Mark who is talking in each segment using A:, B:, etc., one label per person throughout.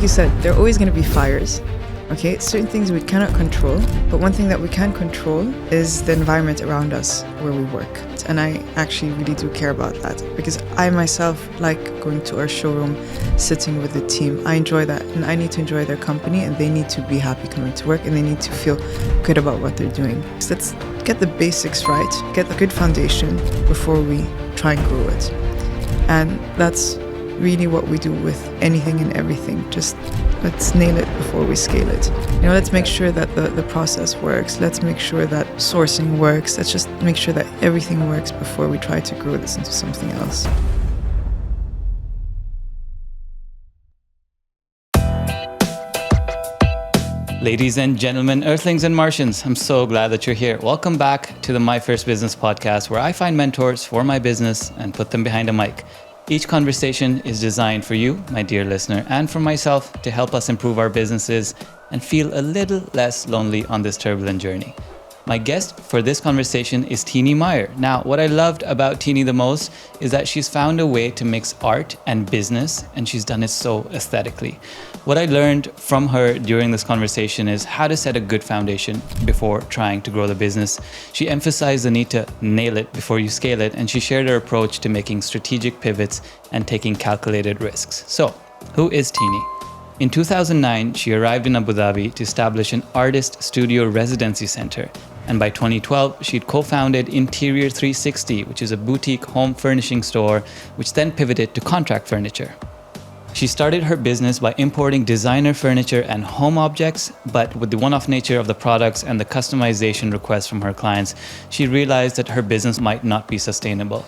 A: like you said, there are always going to be fires. Okay, certain things we cannot control, but one thing that we can control is the environment around us where we work. And I actually really do care about that because I myself like going to our showroom, sitting with the team. I enjoy that, and I need to enjoy their company, and they need to be happy coming to work, and they need to feel good about what they're doing. So let's get the basics right, get a good foundation before we try and grow it. And that's really what we do with anything and everything. Just let's nail it before we scale it. Let's make sure that the process works. Let's make sure that sourcing works. Let's just make sure that everything works before we try to grow this into something else.
B: Ladies and gentlemen, Earthlings and Martians, I'm so glad that you're here. Welcome back to the My First Business podcast, where I find mentors for my business and put them behind a mic. Each conversation is designed for you, my dear listener, and for myself to help us improve our businesses and feel a little less lonely on this turbulent journey. My guest for this conversation is Tini Meyer. Now, what I loved about Tini the most is that she's found a way to mix art and business, and she's done it so aesthetically. What I learned from her during this conversation is how to set a good foundation before trying to grow the business. She emphasized the need to nail it before you scale it, and she shared her approach to making strategic pivots and taking calculated risks. So, who is Tini? In 2009, she arrived in Abu Dhabi to establish an artist studio residency center. And by 2012, she'd co-founded Interior 360, which is a boutique home furnishing store, which then pivoted to contract furniture. She started her business by importing designer furniture and home objects, but with the one-off nature of the products and the customization requests from her clients, she realized that her business might not be sustainable.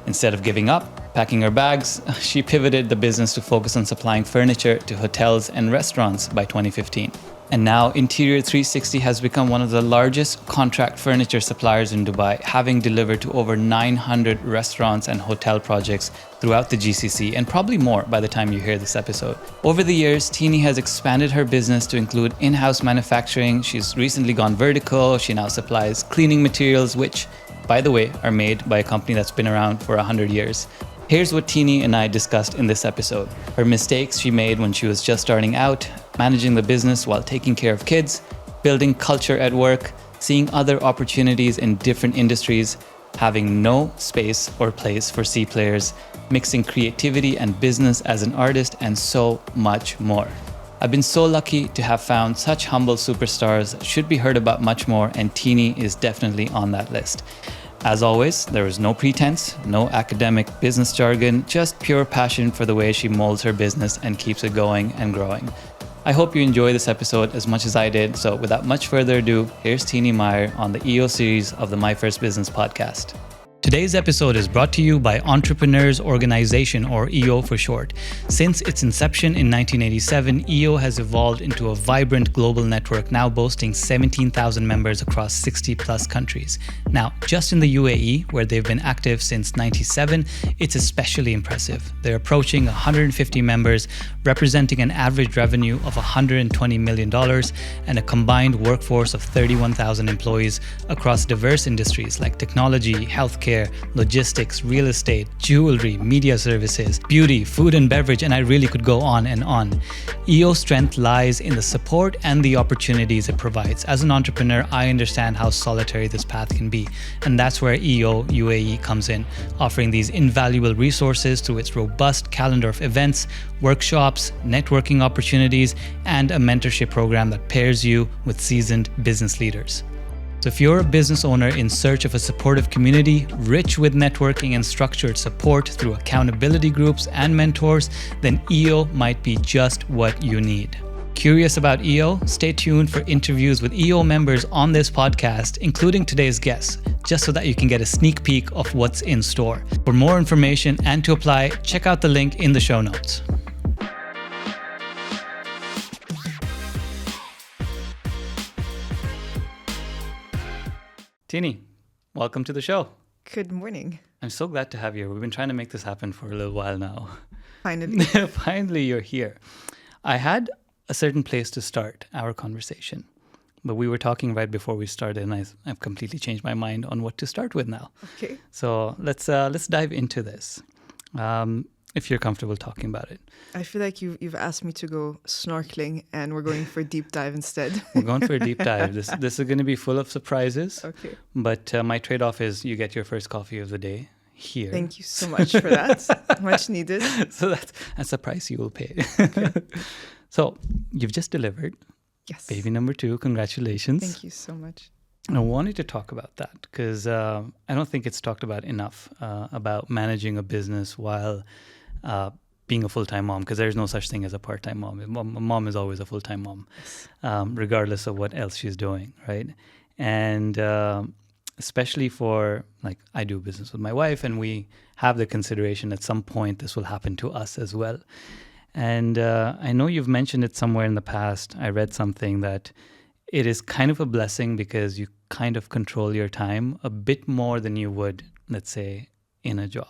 B: Instead of giving up, packing her bags, she pivoted the business to focus on supplying furniture to hotels and restaurants by 2015. And now Interior 360 has become one of the largest contract furniture suppliers in Dubai, having delivered to over 900 restaurants and hotel projects throughout the GCC, and probably more by the time you hear this episode. Over the years, Tini has expanded her business to include in-house manufacturing. She's recently gone vertical. She now supplies cleaning materials, which, by the way, are made by a company that's been around for 100 years. Here's what Tini and I discussed in this episode. Her mistakes she made when she was just starting out, managing the business while taking care of kids, building culture at work, seeing other opportunities in different industries, having no space or place for C players, mixing creativity and business as an artist, and so much more. I've been so lucky to have found such humble superstars that should be heard about much more, and Tini is definitely on that list. As always, there is no pretense, no academic business jargon, just pure passion for the way she molds her business and keeps it going and growing. I hope you enjoy this episode as much as I did. So without much further ado, here's Tini Meyer on the EO series of the My First Business podcast. Today's episode is brought to you by Entrepreneurs Organization, or EO for short. Since its inception in 1987, EO has evolved into a vibrant global network, now boasting 17,000 members across 60 plus countries. Now, just in the UAE, where they've been active since 97, it's especially impressive. They're approaching 150 members, representing an average revenue of $120 million and a combined workforce of 31,000 employees across diverse industries like technology, healthcare, logistics, real estate, jewelry, media services, beauty, food and beverage, and I really could go on and on. EO's strength lies in the support and the opportunities it provides. As an entrepreneur, I understand how solitary this path can be, and that's where EO UAE comes in, offering these invaluable resources through its robust calendar of events, workshops, networking opportunities, and a mentorship program that pairs you with seasoned business leaders. So if you're a business owner in search of a supportive community, rich with networking and structured support through accountability groups and mentors, then EO might be just what you need. Curious about EO? Stay tuned for interviews with EO members on this podcast, including today's guests, just so that you can get a sneak peek of what's in store. For more information and to apply, check out the link in the show notes. Tini, welcome to the show.
A: Good morning.
B: I'm so glad to have you. We've been trying to make this happen for a little while now.
A: Finally.
B: Finally, you're here. I had a certain place to start our conversation, but we were talking right before we started, and I've completely changed my mind on what to start with now.
A: Okay.
B: So let's dive into this. if you're comfortable talking about it.
A: I feel like you've asked me to go snorkeling, and we're going for a deep dive instead.
B: We're going for a deep dive. This is going to be full of surprises.
A: Okay.
B: But my trade-off is you get your first coffee of the day here.
A: Thank you so much for that. Much needed.
B: So that's the price you will pay. Okay. So you've just delivered.
A: Yes.
B: Baby number 2. Congratulations.
A: Thank you so much.
B: I wanted to talk about that because I don't think it's talked about enough about managing a business while being a full-time mom, because there's no such thing as a part-time mom. A mom is always a full-time mom, regardless of what else she's doing, right? And especially for, like, I do business with my wife, and we have the consideration at some point this will happen to us as well. And I know you've mentioned it somewhere in the past. I read something that it is kind of a blessing because you kind of control your time a bit more than you would, let's say, in a job.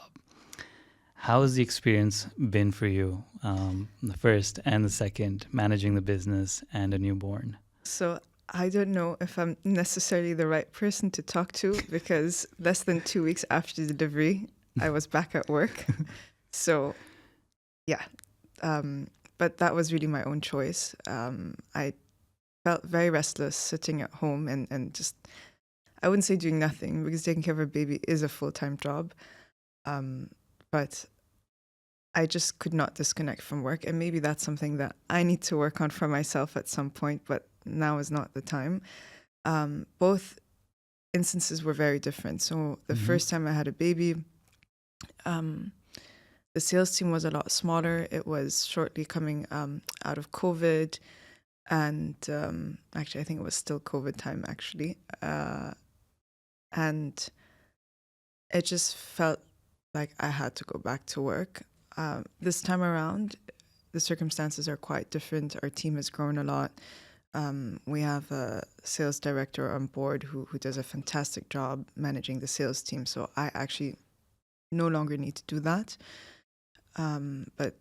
B: How has the experience been for you, the first and the second, managing the business and a newborn?
A: So I don't know if I'm necessarily the right person to talk to, because less than 2 weeks after delivery, I was back at work. So, yeah. But that was really my own choice. I felt very restless sitting at home and just, I wouldn't say doing nothing, because taking care of a baby is a full-time job. But I just could not disconnect from work. And maybe that's something that I need to work on for myself at some point, but now is not the time. Both instances were very different. So the first time I had a baby, the sales team was a lot smaller. It was shortly coming out of COVID. And actually, I think it was still COVID time, actually. And it just felt like I had to go back to work. This time around, the circumstances are quite different. Our team has grown a lot. We have a sales director on board who does a fantastic job managing the sales team. So I actually no longer need to do that. But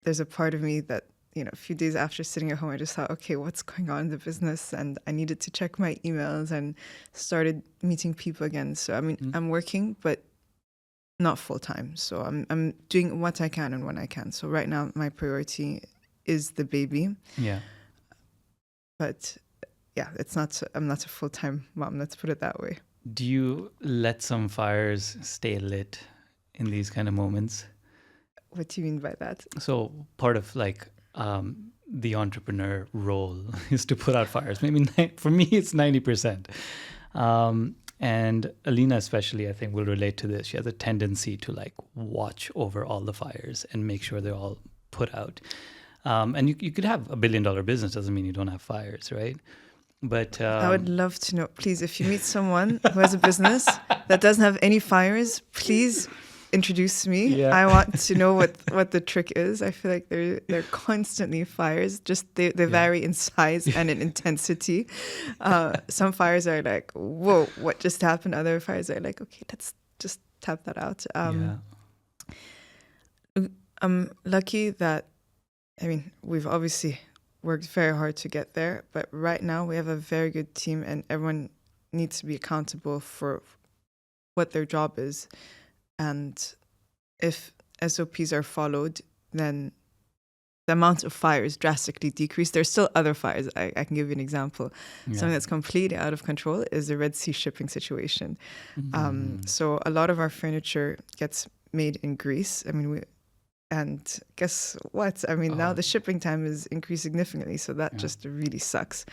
A: there's a part of me that, a few days after sitting at home, I just thought, okay, what's going on in the business? And I needed to check my emails and started meeting people again. So, I mean, I'm working, but not full time. So I'm doing what I can and when I can. So right now, my priority is the baby.
B: Yeah.
A: But yeah, I'm not a full-time mom, let's put it that way.
B: Do you let some fires stay lit in these kind of moments?
A: What do you mean by that?
B: So part of the entrepreneur role is to put out fires. Maybe for me, it's 90%. And Alina especially, I think, will relate to this. She has a tendency to watch over all the fires and make sure they're all put out. And you could have $1 billion business, doesn't mean you don't have fires, right? But
A: I would love to know, please, if you meet someone who has a business that doesn't have any fires, please introduce me. Yeah. I want to know what the trick is. I feel like they're constantly fires. Just they vary in size and in intensity. Some fires are like, whoa, what just happened? Other fires are like, okay, let's just tap that out. I'm lucky that, we've obviously worked very hard to get there, but right now we have a very good team and everyone needs to be accountable for what their job is. And if SOPs are followed, then the amount of fires drastically decrease. There's still other fires. I can give you an example. Yeah. Something that's completely out of control is the Red Sea shipping situation. So a lot of our furniture gets made in Greece. And guess what? Now the shipping time is increased significantly. So that just really sucks.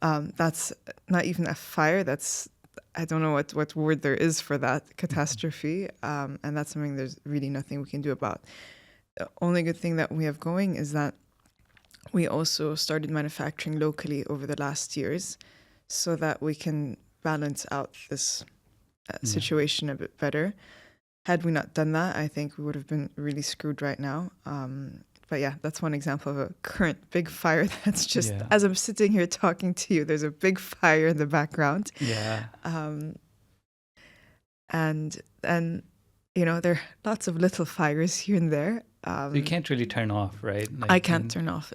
A: That's not even a fire. That's, I don't know what word there is for that, catastrophe. And that's something there's really nothing we can do about. The only good thing that we have going is that we also started manufacturing locally over the last years so that we can balance out this situation a bit better. Had we not done that, I think we would have been really screwed right now. But yeah, that's one example of a current big fire that's just, as I'm sitting here talking to you, there's a big fire in the background.
B: Yeah.
A: And there are lots of little fires here and there.
B: You can't really turn off, right?
A: I can't turn off.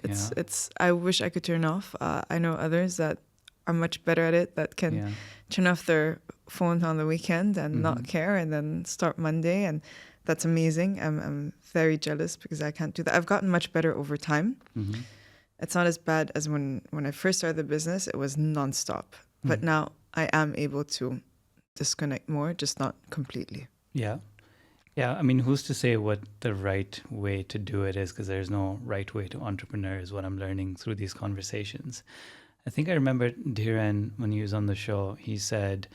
A: I wish I could turn off. I know others that are much better at it, that can turn off their phone on the weekend and not care, and then start Monday. And that's amazing. I'm very jealous because I can't do that. I've gotten much better over time.
B: Mm-hmm.
A: It's not as bad as when I first started the business. It was nonstop. But now I am able to disconnect more, just not completely.
B: Yeah. Yeah. I mean, who's to say what the right way to do it is? Because there's no right way to entrepreneur, is what I'm learning through these conversations. I think I remember Dhiren, when he was on the show, he said,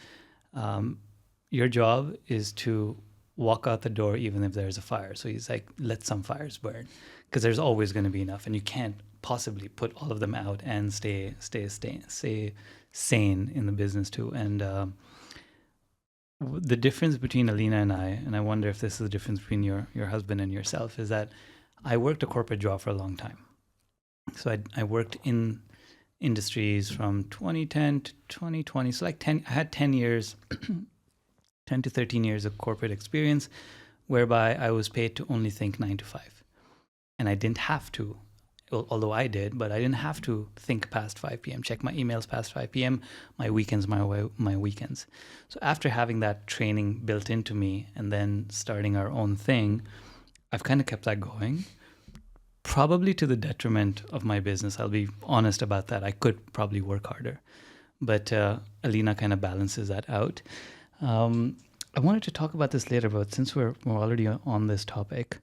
B: your job is to walk out the door even if there's a fire. So he's like, let some fires burn, because there's always going to be enough, and you can't possibly put all of them out and stay sane in the business too. And the difference between Alina and I wonder if this is the difference between your husband and yourself, is that I worked a corporate job for a long time. So I worked in industries from 2010 to 2020. So like I had 10 years, 10 to 13 years of corporate experience, whereby I was paid to only think 9 to 5. And I didn't have to, although I did, but I didn't have to think past 5 p.m., check my emails past 5 p.m., my weekends, my weekends. So after having that training built into me and then starting our own thing, I've kind of kept that going, probably to the detriment of my business. I'll be honest about that. I could probably work harder, but Alina kind of balances that out. I wanted to talk about this later, but since we're already on this topic,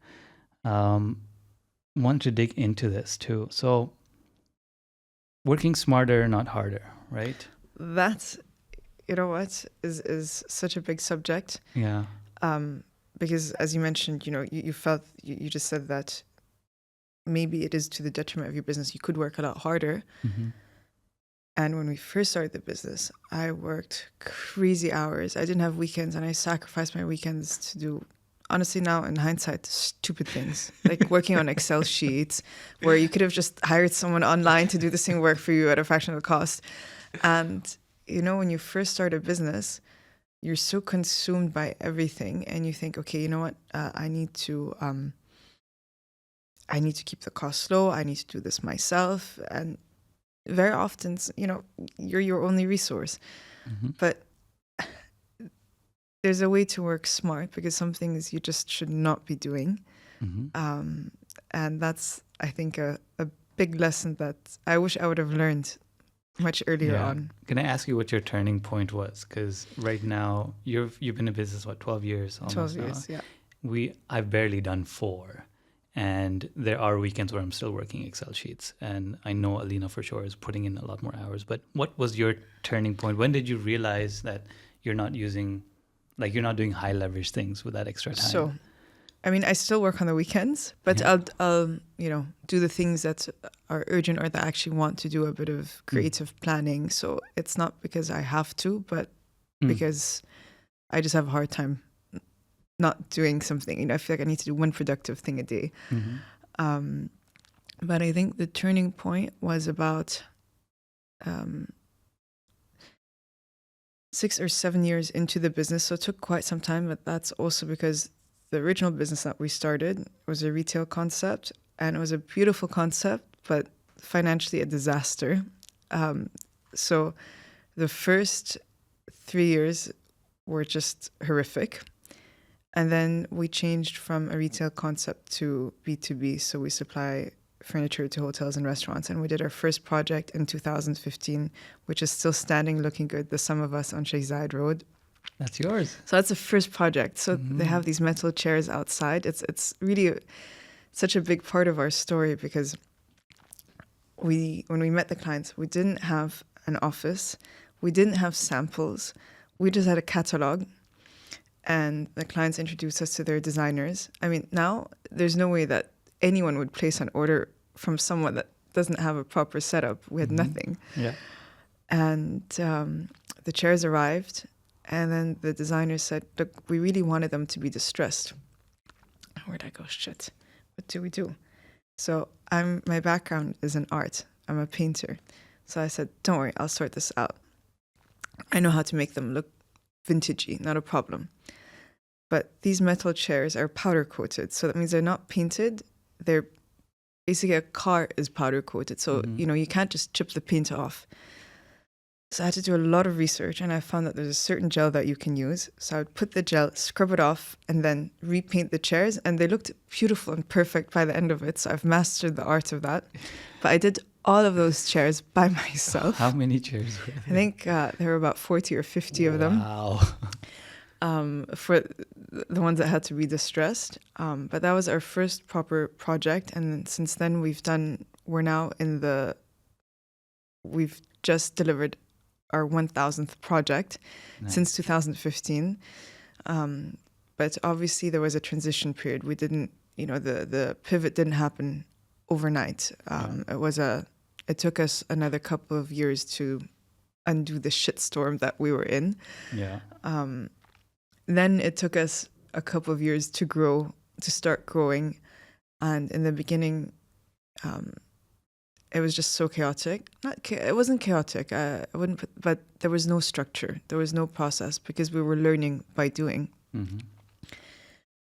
B: wanted to dig into this too. So working smarter, not harder, right?
A: That's, you know what, is such a big subject.
B: Yeah.
A: Because as you mentioned, you felt, you just said that maybe it is to the detriment of your business. You could work a lot harder.
B: Mm-hmm.
A: And when we first started the business, I worked crazy hours. I didn't have weekends, and I sacrificed my weekends to do, honestly now in hindsight, stupid things, like working on Excel sheets where you could have just hired someone online to do the same work for you at a fraction of the cost. And, when you first start a business, you're so consumed by everything, and you think, okay, you know what, I need to keep the costs low. I need to do this myself. And very often, you're your only resource.
B: Mm-hmm.
A: But there's a way to work smart, because some things you just should not be doing.
B: Mm-hmm.
A: And that's, I think, a big lesson that I wish I would have learned much earlier on.
B: Can I ask you what your turning point was? Because right now, you've been in business, 12 years almost
A: 12 years,
B: now.
A: yeah.
B: I've barely done 4. And there are weekends where I'm still working Excel sheets. And I know Alina for sure is putting in a lot more hours. But what was your turning point? When did you realize that you're not doing high leverage things with that extra time?
A: So, I still work on the weekends, but I'll do the things that are urgent or that I actually want to do a bit of creative planning. So it's not because I have to, but because I just have a hard time not doing something. I feel like I need to do one productive thing a day.
B: Mm-hmm.
A: But I think the turning point was about 6 or 7 years into the business. So it took quite some time, but that's also because the original business that we started was a retail concept, and it was a beautiful concept, but financially a disaster. So the first 3 years were just horrific. And then we changed from a retail concept to B2B. So we supply furniture to hotels and restaurants. And we did our first project in 2015, which is still standing, looking good, the Sum of Us on Sheikh Zayed Road.
B: That's yours.
A: So that's the first project. So they have these metal chairs outside. It's really such a big part of our story, because when we met the clients, we didn't have an office. We didn't have samples. We just had a catalog. And the clients introduced us to their designers. Now there's no way that anyone would place an order from someone that doesn't have a proper setup. We had nothing.
B: Yeah.
A: And the chairs arrived, and then the designers said, look, we really wanted them to be distressed. Where'd I go? Shit. What do we do? So my background is in art. I'm a painter. So I said, don't worry, I'll sort this out. I know how to make them look vintagey, not a problem. But these metal chairs are powder coated. So that means they're not painted. They're basically, a car is powder coated. So, you can't just chip the paint off. So I had to do a lot of research, and I found that there's a certain gel that you can use. So I would put the gel, scrub it off, and then repaint the chairs, and they looked beautiful and perfect by the end of it. So I've mastered the art of that. But I did all of those chairs by myself.
B: How many chairs were there?
A: I think there were about 40 or 50 of them.
B: Wow.
A: For the ones that had to be distressed. But that was our first proper project. And since then we've just delivered our 1000th project since 2015. But obviously there was a transition period. We didn't, the pivot didn't happen overnight. It took us another couple of years to undo the shitstorm that we were in.
B: Yeah.
A: Then it took us a couple of years to start growing. And in the beginning, it was just so chaotic. It wasn't chaotic. But there was no structure. There was no process because we were learning by doing.
B: Mm-hmm.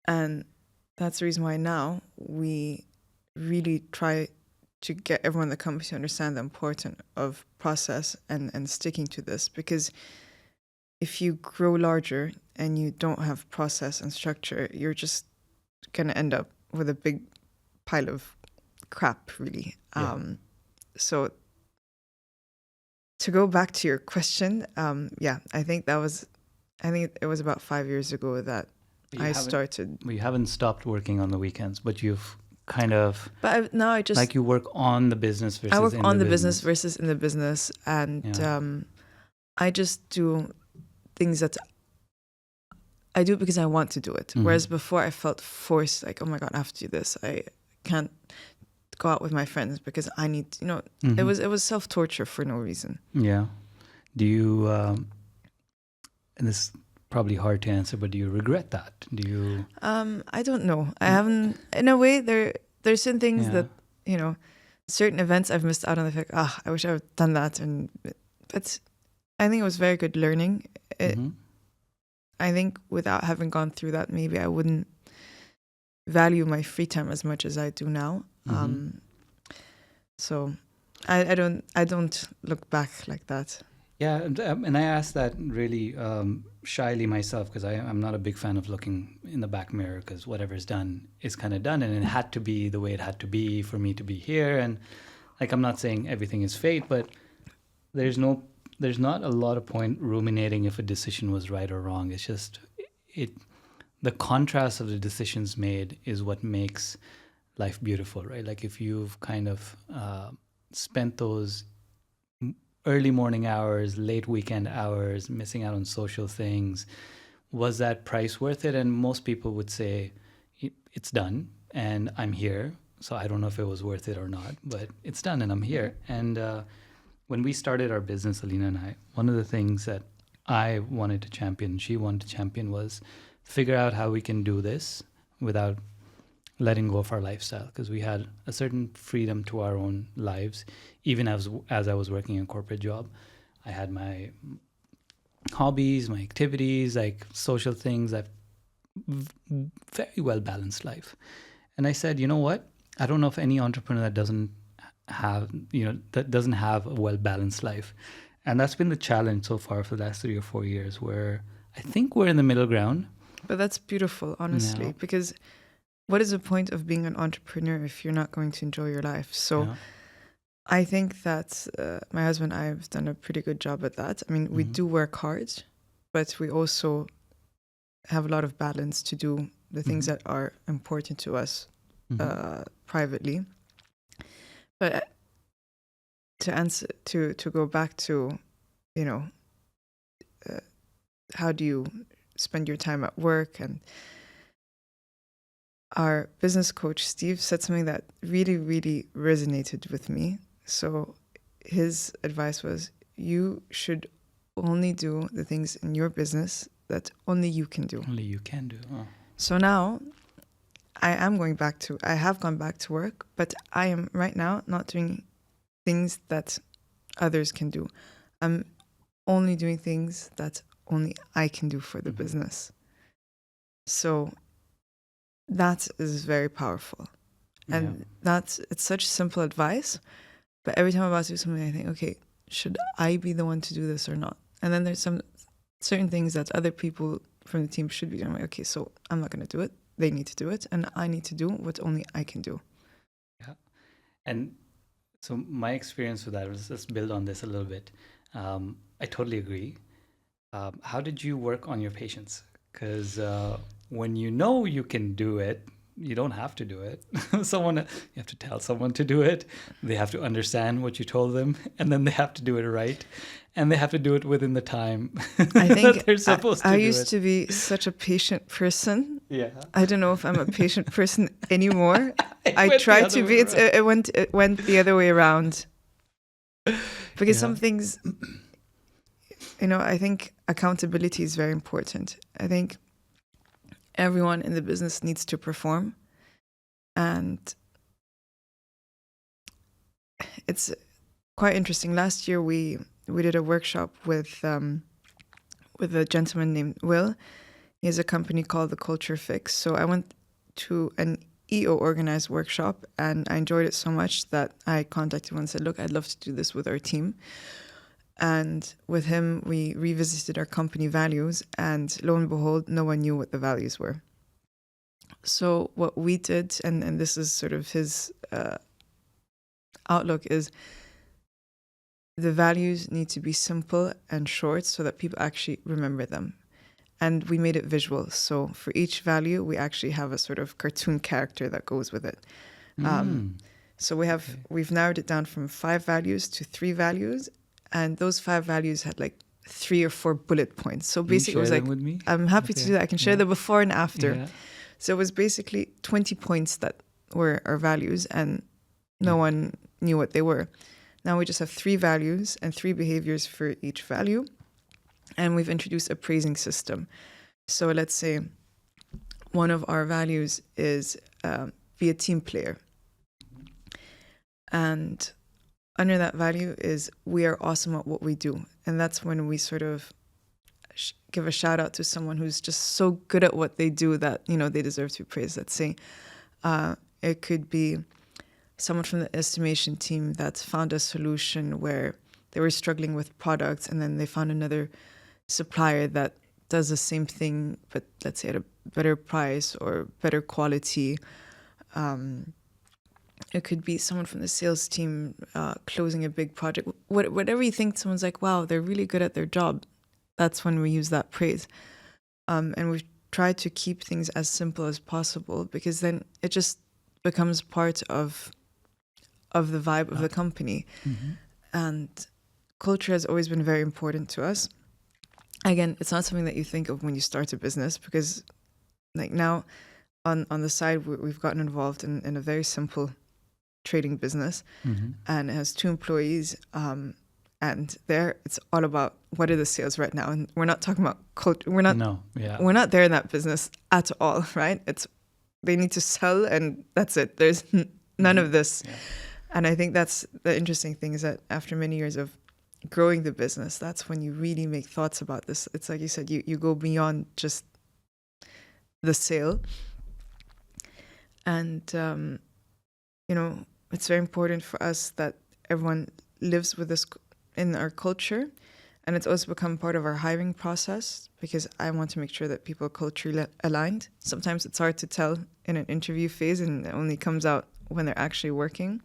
A: And that's the reason why now we really try to get everyone in the company to understand the importance of process and sticking to this. Because if you grow larger and you don't have process and structure, you're just going to end up with a big pile of crap, really.
B: Yeah.
A: So to go back to your question, I think it was about 5 years ago that I started.
B: You haven't stopped working on the weekends, but you've kind of.
A: But now I just.
B: Like you work on the business versus.
A: I work
B: in
A: on
B: the
A: business versus in the business, and I just do things that I do because I want to do it. Mm-hmm. Whereas before I felt forced, like, oh my God, I have to do this. I can't go out with my friends because I need, mm-hmm. It was self-torture for no reason.
B: Yeah. Do you, and this is probably hard to answer, but do you regret that? Do you?
A: I don't know. I haven't, in a way, there's certain things that, certain events I've missed out on. The fact, I wish I had done that. But I think it was very good learning.
B: Mm-hmm.
A: I think without having gone through that, maybe I wouldn't value my free time as much as I do now. Mm-hmm. So I don't look back like that.
B: Yeah, and I asked that really shyly myself because I'm not a big fan of looking in the back mirror because whatever's done is kind of done, and it had to be the way it had to be for me to be here. And like, I'm not saying everything is fate, but there's not a lot of point ruminating if a decision was right or wrong. It's just the contrast of the decisions made is what makes life beautiful, right? Like if you've kind of spent those early morning hours, late weekend hours, missing out on social things, was that price worth it? And most people would say it's done and I'm here. So I don't know if it was worth it or not, but it's done and I'm here. And when we started our business, Alina and I, one of the things that I wanted to champion, she wanted to champion, was figure out how we can do this without letting go of our lifestyle, because we had a certain freedom to our own lives. Even as I was working a corporate job, I had my hobbies, my activities, like social things. I've very well balanced life. And I said, you know what? I don't know of any entrepreneur that doesn't have a well balanced life. And that's been the challenge so far for the last 3 or 4 years, where I think we're in the middle ground.
A: But that's beautiful, honestly, because what is the point of being an entrepreneur if you're not going to enjoy your life? So I think that my husband and I have done a pretty good job at that. I mean, we do work hard, but we also have a lot of balance to do the things that are important to us privately. But to go back to, how do you spend your time at work? And our business coach, Steve, said something that really, really resonated with me. So his advice was, you should only do the things in your business that only you can do.
B: Only you can do. Oh.
A: So now I have gone back to work, but I am right now not doing things that others can do. I'm only doing things that only I can do for the business. So that is very powerful. And it's such simple advice, but every time I'm about to do something, I think, okay, should I be the one to do this or not? And then there's some certain things that other people from the team should be doing. Like, okay, so I'm not going to do it. They need to do it. And I need to do what only I can do.
B: Yeah. And so my experience with that, let's build on this a little bit. I totally agree. How did you work on your patience? Because when you know you can do it, you don't have to do it. You have to tell someone to do it. They have to understand what you told them, and then they have to do it right, and they have to do it within the time
A: I think
B: that they're supposed to
A: I
B: do
A: used
B: it.
A: to be such a patient person.
B: Yeah.
A: I don't know if I'm a patient person anymore. I
B: went the
A: tried
B: other
A: to
B: way
A: be. It went the other way around. Because
B: Yeah.
A: some things, I think accountability is very important. I think everyone in the business needs to perform, and it's quite interesting. Last year we did a workshop with a gentleman named Will. He has a company called The Culture Fix. So I went to an EO organized workshop, and I enjoyed it so much that I contacted him and said, look, I'd love to do this with our team. And with him, we revisited our company values, and lo and behold, no one knew what the values were. So what we did, and this is sort of his outlook, is the values need to be simple and short so that people actually remember them. And we made it visual. So for each value, we actually have a sort of cartoon character that goes with it. So we've narrowed it down from 5 values to 3 values. And those 5 values had like 3 or 4 bullet points. So basically it was like,
B: with me?
A: I'm happy to do that. I can share the before and after.
B: Yeah.
A: So it was basically 20 points that were our values, and no one knew what they were. Now we just have 3 values and 3 behaviors for each value. And we've introduced a praising system. So let's say one of our values is be a team player. And under that value is we are awesome at what we do. And that's when we sort of give a shout out to someone who's just so good at what they do that, they deserve to be praised. Let's say it could be someone from the estimation team that's found a solution where they were struggling with products, and then they found another supplier that does the same thing, but let's say at a better price or better quality. It could be someone from the sales team closing a big project. Whatever you think, someone's like, wow, they're really good at their job. That's when we use that praise. And we've tried to keep things as simple as possible, because then it just becomes part of the vibe of the company.
B: Mm-hmm.
A: And culture has always been very important to us. Again, it's not something that you think of when you start a business, because like now on the side, we've gotten involved in a very simple trading business, and it has 2 employees. And there it's all about what are the sales right now. And we're not talking about culture. We're not there in that business at all, right? They need to sell, and that's it. There's none of this.
B: Yeah.
A: And I think that's the interesting thing, is that after many years of growing the business, that's when you really make thoughts about this. It's like you said, you go beyond just the sale. And, it's very important for us that everyone lives with this in our culture. And it's also become part of our hiring process, because I want to make sure that people are culturally aligned. Sometimes it's hard to tell in an interview phase, and it only comes out when they're actually working.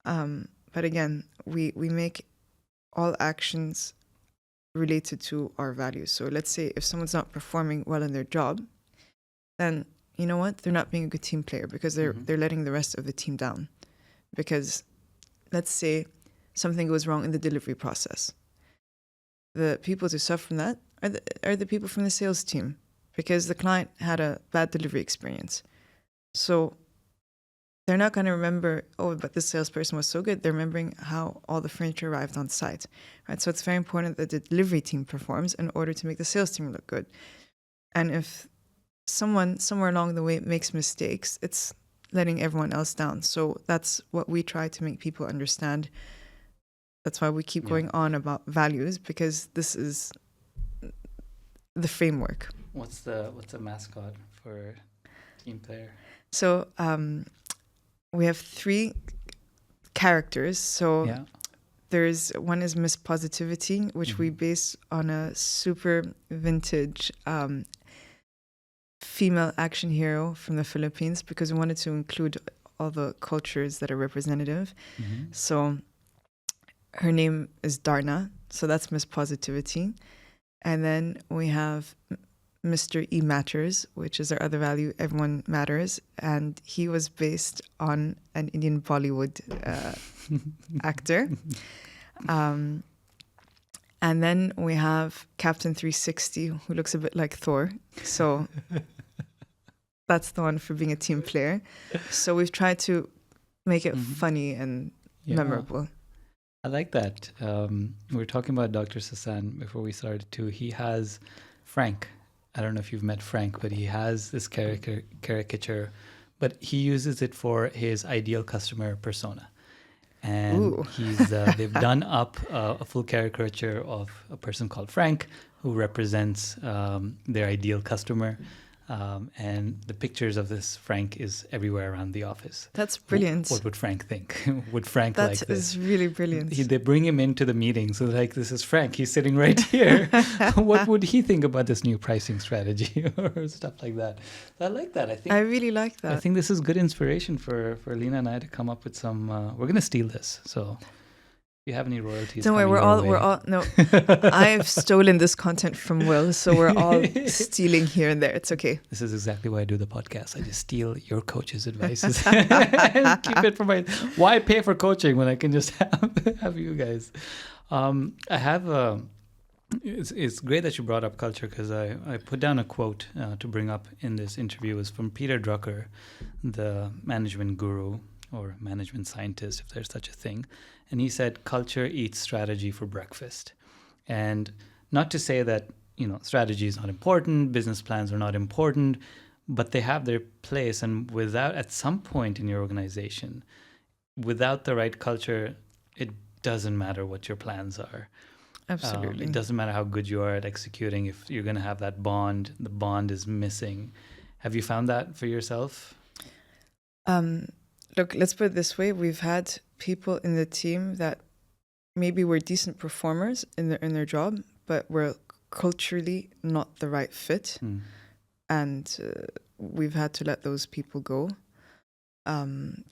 A: But again, we make all actions related to our values. So let's say if someone's not performing well in their job, then you know what? They're not being a good team player, because they're letting the rest of the team down. Because let's say something goes wrong in the delivery process. The people to suffer from that are the people from the sales team, because the client had a bad delivery experience. So they're not going to remember, oh, but this salesperson was so good. They're remembering how all the furniture arrived on site, right? So it's very important that the delivery team performs in order to make the sales team look good. And if someone somewhere along the way makes mistakes, it's letting everyone else down. So that's what we try to make people understand. That's why we keep going on about values, because this is the framework.
B: What's the mascot for team player?
A: So we have 3 characters. So there's one is Miss Positivity, which we base on a super vintage female action hero from the Philippines, because we wanted to include all the cultures that are representative. So her name is Darna, so that's Miss Positivity. And then we have Mr. E Matters, which is our other value, everyone matters. And he was based on an Indian Bollywood actor. And then we have Captain 360, who looks a bit like Thor. So that's the one for being a team player. So we've tried to make it funny and memorable.
B: I like that. We were talking about Dr. Sasan before we started too. He has Frank. I don't know if you've met Frank, but he has this caricature, but he uses it for his ideal customer persona. And they've done up a full caricature of a person called Frank, who represents their ideal customer. And the pictures of this Frank is everywhere around the office.
A: That's brilliant.
B: What would Frank think? Would Frank like this?
A: That is really brilliant.
B: They bring him into the meeting. So like, this is Frank. He's sitting right here. What would he think about this new pricing strategy or stuff like that? I like that. I
A: really like that.
B: I think this is good inspiration for Lena and I to come up with some. We're going to steal this. So if you have any royalties,
A: don't worry. We're all no. I've stolen this content from Will, so we're all stealing here and there. It's okay.
B: This is exactly why I do the podcast. I just steal your coach's advices and keep it for my. Why pay for coaching when I can just have you guys? I have It's great that you brought up culture, because I put down a quote to bring up in this interview. It was from Peter Drucker, the management guru or management scientist, if there's such a thing. And he said, culture eats strategy for breakfast. And not to say that, strategy is not important, business plans are not important, but they have their place. And at some point in your organization, without the right culture, it doesn't matter what your plans are.
A: Absolutely.
B: It doesn't matter how good you are at executing. If you're going to have that bond, the bond is missing. Have you found that for yourself?
A: Look, let's put it this way. We've had people in the team that maybe were decent performers in their job, but were culturally not the right fit. And we've had to let those people go.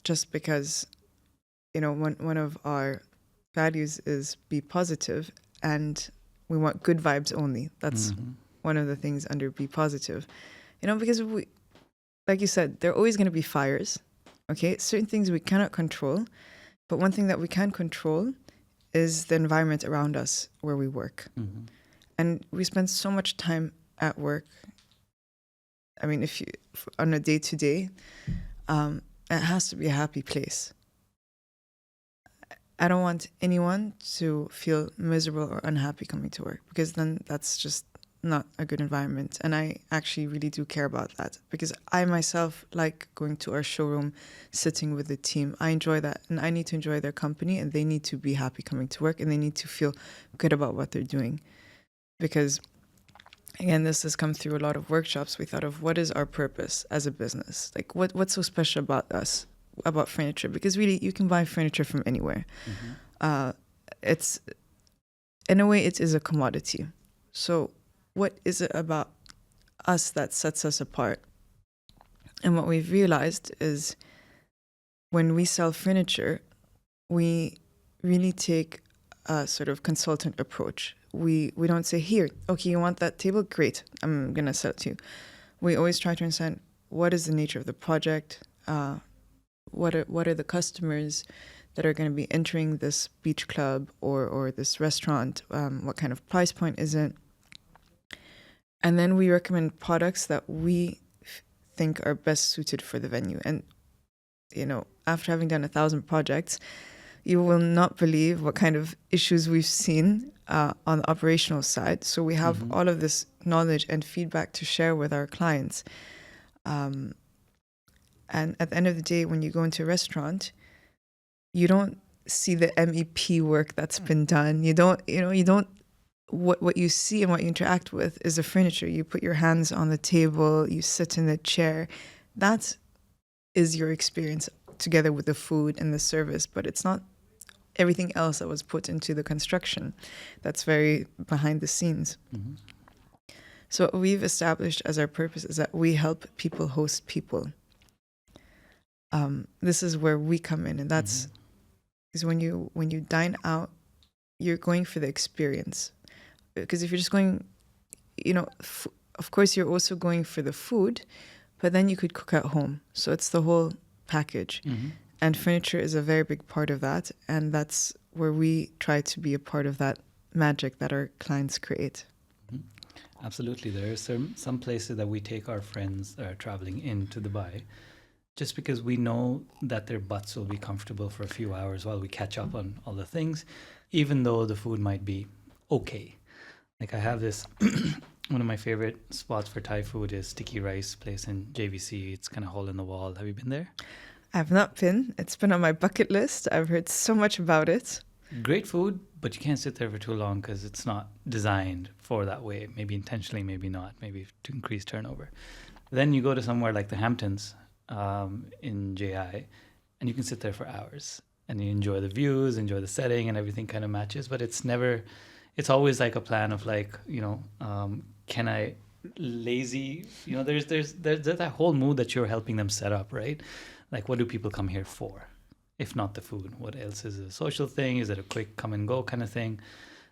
A: Just because, one of our values is be positive, and we want good vibes only. That's one of the things under be positive. Because like you said, there are always going to be fires. Okay, certain things we cannot control, but one thing that we can control is the environment around us where we work. And we spend so much time at work. I mean, if you on a day-to-day, it has to be a happy place. I don't want anyone to feel miserable or unhappy coming to work, because then that's just not a good environment. And I actually really do care about that, because I myself like going to our showroom, sitting with the team. I enjoy that, and I need to enjoy their company, and they need to be happy coming to work, and they need to feel good about what they're doing. Because again, this has come through a lot of workshops. We thought of what is our purpose as a business? Like what's so special about us, about furniture? Because really, you can buy furniture from anywhere. It's, in a way, it is a commodity. So what is it about us that sets us apart? And what we've realized is when we sell furniture, we really take a sort of consultant approach. We don't say, here, okay, you want that table? Great, I'm going to sell it to you. We always try to understand what is the nature of the project, what are the customers that are going to be entering this beach club or this restaurant, what kind of price point is it? And then we recommend products that we think are best suited for the venue. And, after having done 1,000 projects, you will not believe what kind of issues we've seen on the operational side. So we have all of this knowledge and feedback to share with our clients. And at the end of the day, when you go into a restaurant, you don't see the MEP work that's been done. You don't, what you see and what you interact with is the furniture. You put your hands on the table, you sit in the chair. That is your experience together with the food and the service, but it's not everything else that was put into the construction. That's very behind the scenes.
B: Mm-hmm.
A: So what we've established as our purpose is that we help people host people. This is where we come in, and that's is when you dine out, you're going for the experience. Because if you're just going, of course you're also going for the food, but then you could cook at home. So it's the whole package.
B: Mm-hmm.
A: And furniture is a very big part of that. And that's where we try to be a part of that magic that our clients create.
B: Mm-hmm. Absolutely. There are some places that we take our friends that are traveling into Dubai just because we know that their butts will be comfortable for a few hours while we catch up on all the things, even though the food might be okay. Like I have this, one of my favorite spots for Thai food is Sticky Rice place in JVC. It's kind of hole in the wall. Have you been there?
A: I've not been. It's been on my bucket list. I've heard so much about it.
B: Great food, but you can't sit there for too long because it's not designed for that way. Maybe intentionally, maybe not. Maybe to increase turnover. Then you go to somewhere like the Hamptons in JI, and you can sit there for hours. And you enjoy the views, enjoy the setting, and everything kind of matches. But it's always like a plan of like, can I lazy, there's that whole mood that you're helping them set up, right? Like, what do people come here for? If not the food, what else? Is it a social thing? Is it a quick come and go kind of thing?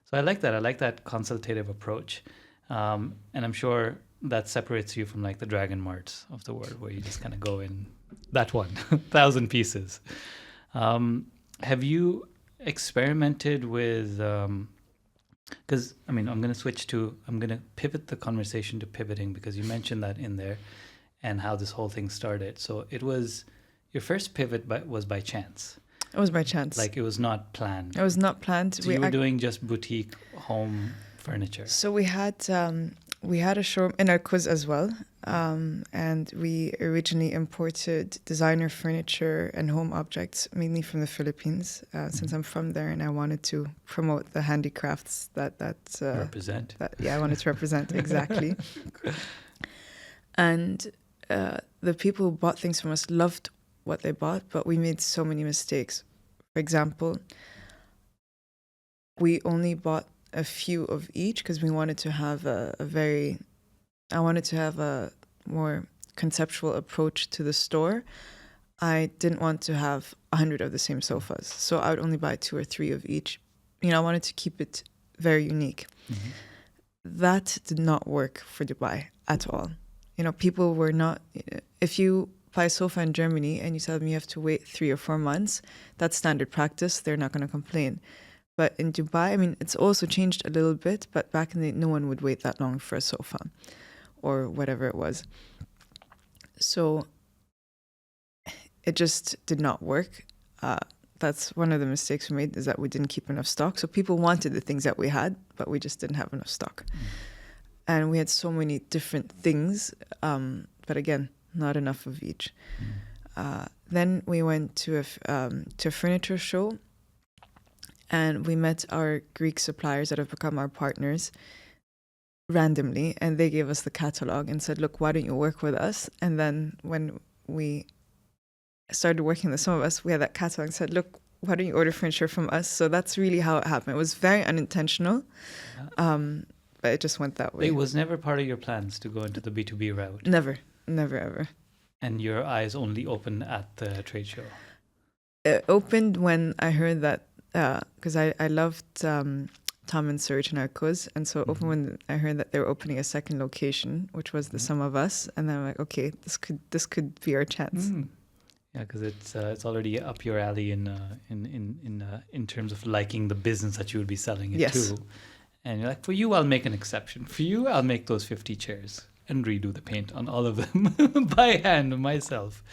B: So I like that. I like that consultative approach. And I'm sure that separates you from like the Dragon Marts of the world where you just kind of go in that one, 1,000 pieces. Have you experimented with, because I'm going to pivot the conversation to pivoting because you mentioned that in there and how this whole thing started. So your first pivot was by chance.
A: It was by chance.
B: Like it was not planned.
A: It was not planned.
B: So you were doing just boutique home furniture.
A: So we had a showroom in our quiz as well. And we originally imported designer furniture and home objects, mainly from the Philippines, since I'm from there and I wanted to promote the handicrafts that
B: represent.
A: I wanted to represent, exactly. And the people who bought things from us loved what they bought, but we made so many mistakes. For example, we only bought a few of each because we wanted to have I wanted to have a more conceptual approach to the store. I didn't want to have 100 of the same sofas, so I would only buy 2 or 3 of each. I wanted to keep it very unique. Mm-hmm. That did not work for Dubai at all. People were not, if you buy a sofa in Germany and you tell them you have to wait 3 or 4 months, that's standard practice. They're not going to complain. But in Dubai, it's also changed a little bit, but back in the day, no one would wait that long for a sofa or whatever it was. So it just did not work. That's one of the mistakes we made, is that we didn't keep enough stock. So people wanted the things that we had, but we just didn't have enough stock. Mm. And we had so many different things, but again, not enough of each. Mm. Then we went to a furniture show, and we met our Greek suppliers that have become our partners randomly, and they gave us the catalog and said, look, why don't you work with us? And then when we started working with some of us, we had that catalog and said, look, why don't you order furniture from us? So that's really how it happened. It was very unintentional, but it just went that way.
B: It was never part of your plans to go into the B2B route?
A: Never, ever.
B: And your eyes only opened at the trade show?
A: It opened when I heard that, because I loved Tom and Serge and our cuz, and so open when I heard that they were opening a second location, which was the Sum of Us, and then I'm like, okay, this could be our chance. Mm.
B: Yeah, because it's already up your alley in terms of liking the business that you would be selling it to, and you're like, for you, I'll make an exception. For you, I'll make those 50 chairs and redo the paint on all of them by hand myself.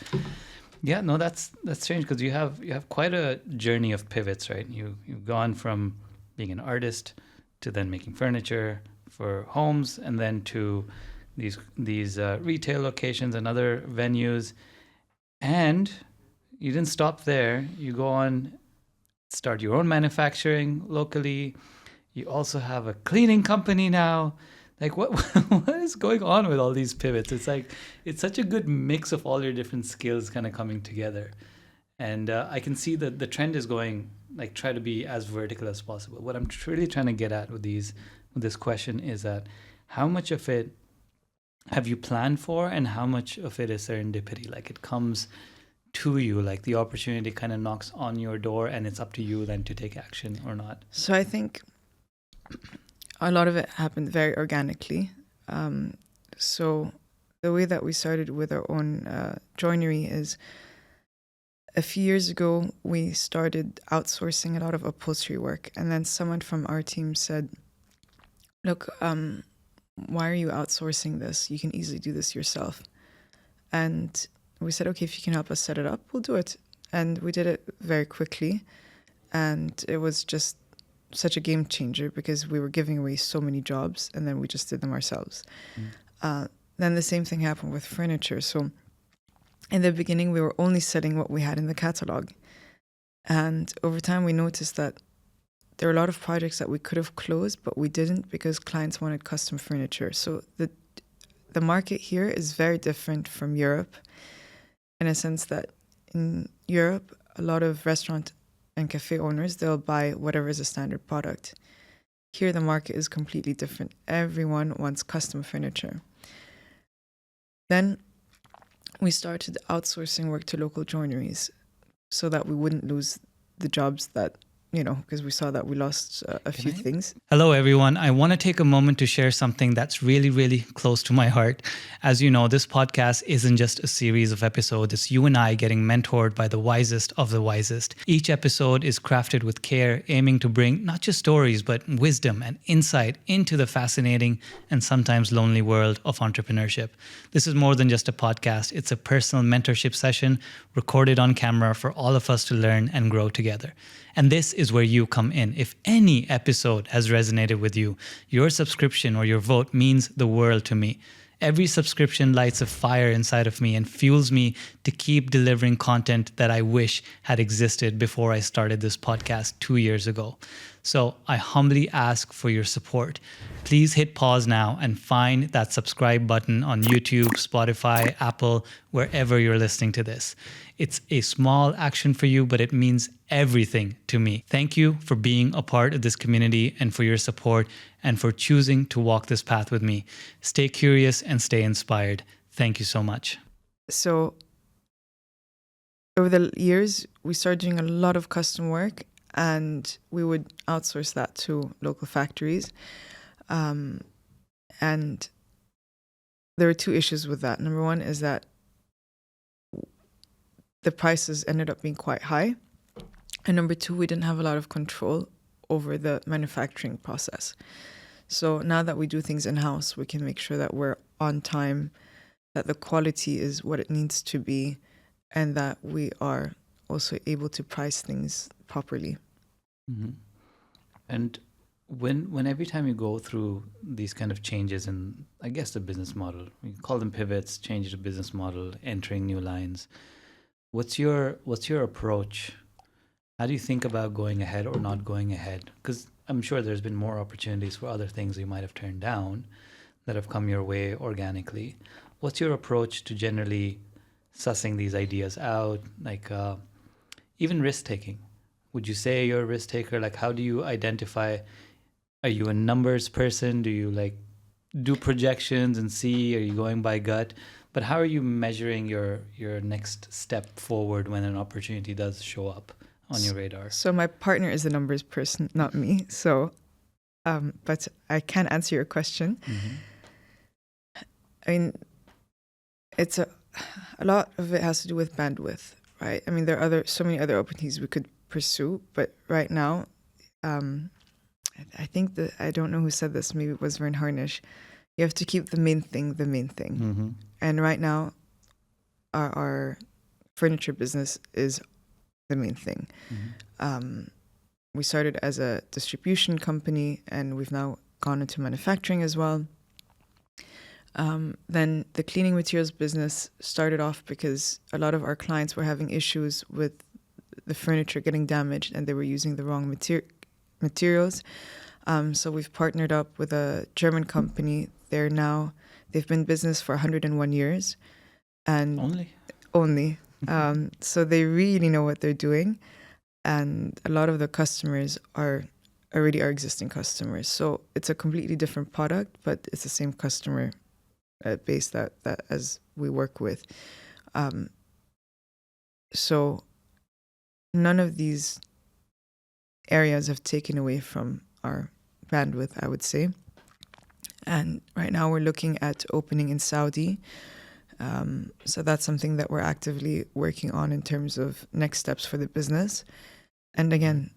B: Yeah, no, that's strange because you have quite a journey of pivots, right? You've gone from being an artist to then making furniture for homes, and then to these retail locations and other venues, and you didn't stop there. You go on, start your own manufacturing locally. You also have a cleaning company now. Like what is going on with all these pivots? It's like it's such a good mix of all your different skills kind of coming together, and I can see that the trend is going like try to be as vertical as possible. What I'm really trying to get at with this question is that how much of it have you planned for, and how much of it is serendipity? Like it comes to you, like the opportunity kind of knocks on your door, and it's up to you then to take action or not.
A: So I think a lot of it happened very organically. So the way that we started with our own joinery is a few years ago, we started outsourcing a lot of upholstery work. And then someone from our team said, look, why are you outsourcing this? You can easily do this yourself. And we said, okay, if you can help us set it up, we'll do it. And we did it very quickly. And it was just such a game changer because we were giving away so many jobs and then we just did them ourselves. Then the same thing happened with furniture. So in the beginning, we were only selling what we had in the catalog. And over time, we noticed that there were a lot of projects that we could have closed, but we didn't because clients wanted custom furniture. So the market here is very different from Europe in a sense that in Europe, a lot of restaurant and cafe owners, they'll buy whatever is a standard product. Here, the market is completely different. Everyone wants custom furniture. Then we started outsourcing work to local joineries so that we wouldn't lose the jobs that, because we saw that we lost a few things.
B: Hello, everyone. I want to take a moment to share something that's really, really close to my heart. As you know, this podcast isn't just a series of episodes. It's you and I getting mentored by the wisest of the wisest. Each episode is crafted with care, aiming to bring not just stories, but wisdom and insight into the fascinating and sometimes lonely world of entrepreneurship. This is more than just a podcast. It's a personal mentorship session recorded on camera for all of us to learn and grow together. And this is where you come in. If any episode has resonated with you, your subscription or your vote means the world to me. Every subscription lights a fire inside of me and fuels me to keep delivering content that I wish had existed before I started this podcast 2 years ago. So I humbly ask for your support. Please hit pause now and find that subscribe button on YouTube, Spotify, Apple, wherever you're listening to this. It's a small action for you, but it means everything to me. Thank you for being a part of this community and for your support and for choosing to walk this path with me. Stay curious and stay inspired. Thank you so much.
A: So over the years, we started doing a lot of custom work and we would outsource that to local factories. And there were two issues with that. Number one is that the prices ended up being quite high. And number two, we didn't have a lot of control over the manufacturing process. So now that we do things in-house, we can make sure that we're on time, that the quality is what it needs to be, and that we are also able to price things properly.
B: Mm-hmm. And when every time you go through these kind of changes in, I guess, the business model, we call them pivots, change the business model, entering new lines. What's your approach? How do you think about going ahead or not going ahead? Because I'm sure there's been more opportunities for other things you might have turned down that have come your way organically. What's your approach to generally sussing these ideas out? Like even risk taking. Would you say you're a risk taker? Like, how do you identify? Are you a numbers person? Do you like do projections and see? Are you going by gut? But how are you measuring your next step forward when an opportunity does show up on your radar?
A: So my partner is the numbers person, not me. So, but I can answer your question. Mm-hmm. I mean, it's a lot of it has to do with bandwidth, right? I mean, there are so many other opportunities we could pursue, but right now, I think that, I don't know who said this, maybe it was Vern Harnish, you have to keep the main thing. Mm-hmm. And right now, our furniture business is the main thing. Mm-hmm. We started as a distribution company and we've now gone into manufacturing as well. Then the cleaning materials business started off because a lot of our clients were having issues with the furniture getting damaged and they were using the wrong materials. So we've partnered up with a German company. They've been in business for 101 years. And only. So they really know what they're doing. and a lot of the customers are already our existing customers. So it's a completely different product, but it's the same customer base that as we work with. So none of these areas have taken away from our bandwidth, I would say. And right now we're looking at opening in Saudi. So that's something that we're actively working on in terms of next steps for the business. And again,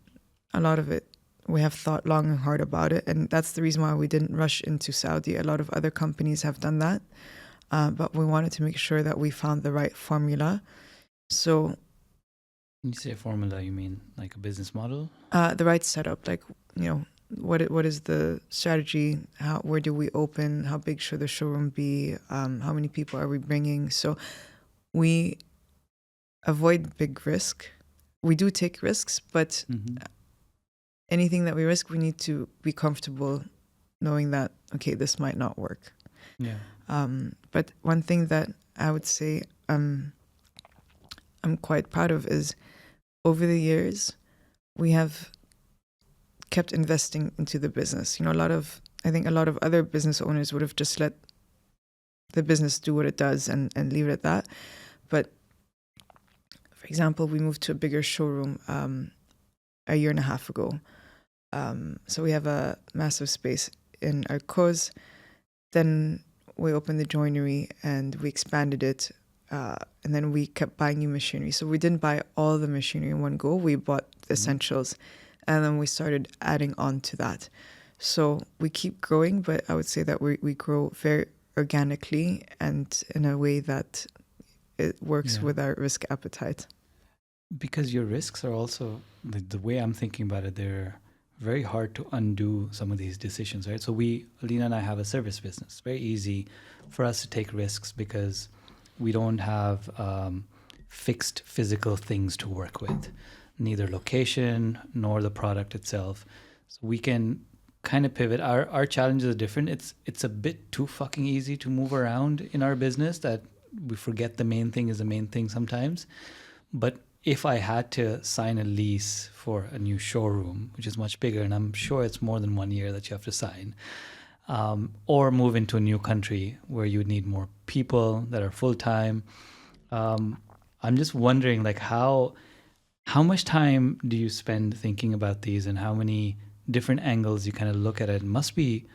A: a lot of it, we have thought long and hard about it. And that's the reason why we didn't rush into Saudi. A lot of other companies have done that. But we wanted to make sure that we found the right formula. So
B: When you say formula, you mean like a business model?
A: the right setup, like, what is the strategy? Where do we open? How big should the showroom be? How many people are we bringing? So we avoid big risk. We do take risks, but anything that we risk, we need to be comfortable knowing that, okay, this might not work.
B: Yeah.
A: But one thing that I would say I'm quite proud of is over the years, we have kept investing into the business. I think a lot of other business owners would have just let the business do what it does and leave it at that. But for example, we moved to a bigger showroom a year and a half ago. So we have a massive space in our cause. Then we opened the joinery and we expanded it. And then we kept buying new machinery. So we didn't buy all the machinery in one go. We bought the essentials. And then we started adding on to that. So we keep growing, but I would say that we grow very organically and in a way that it works with our risk appetite.
B: Because your risks are also, the way I'm thinking about it, they're very hard to undo some of these decisions, right? So Alina and I have a service business. It's very easy for us to take risks because we don't have fixed physical things to work with, neither location nor the product itself. So we can kind of pivot. Our challenges are different. It's a bit too fucking easy to move around in our business that we forget the main thing is the main thing sometimes. But if I had to sign a lease for a new showroom, which is much bigger, and I'm sure it's more than 1 year that you have to sign, or move into a new country where you would need more people that are full-time, I'm just wondering, like, how much time do you spend thinking about these and how many different angles you kind of look at it? It must be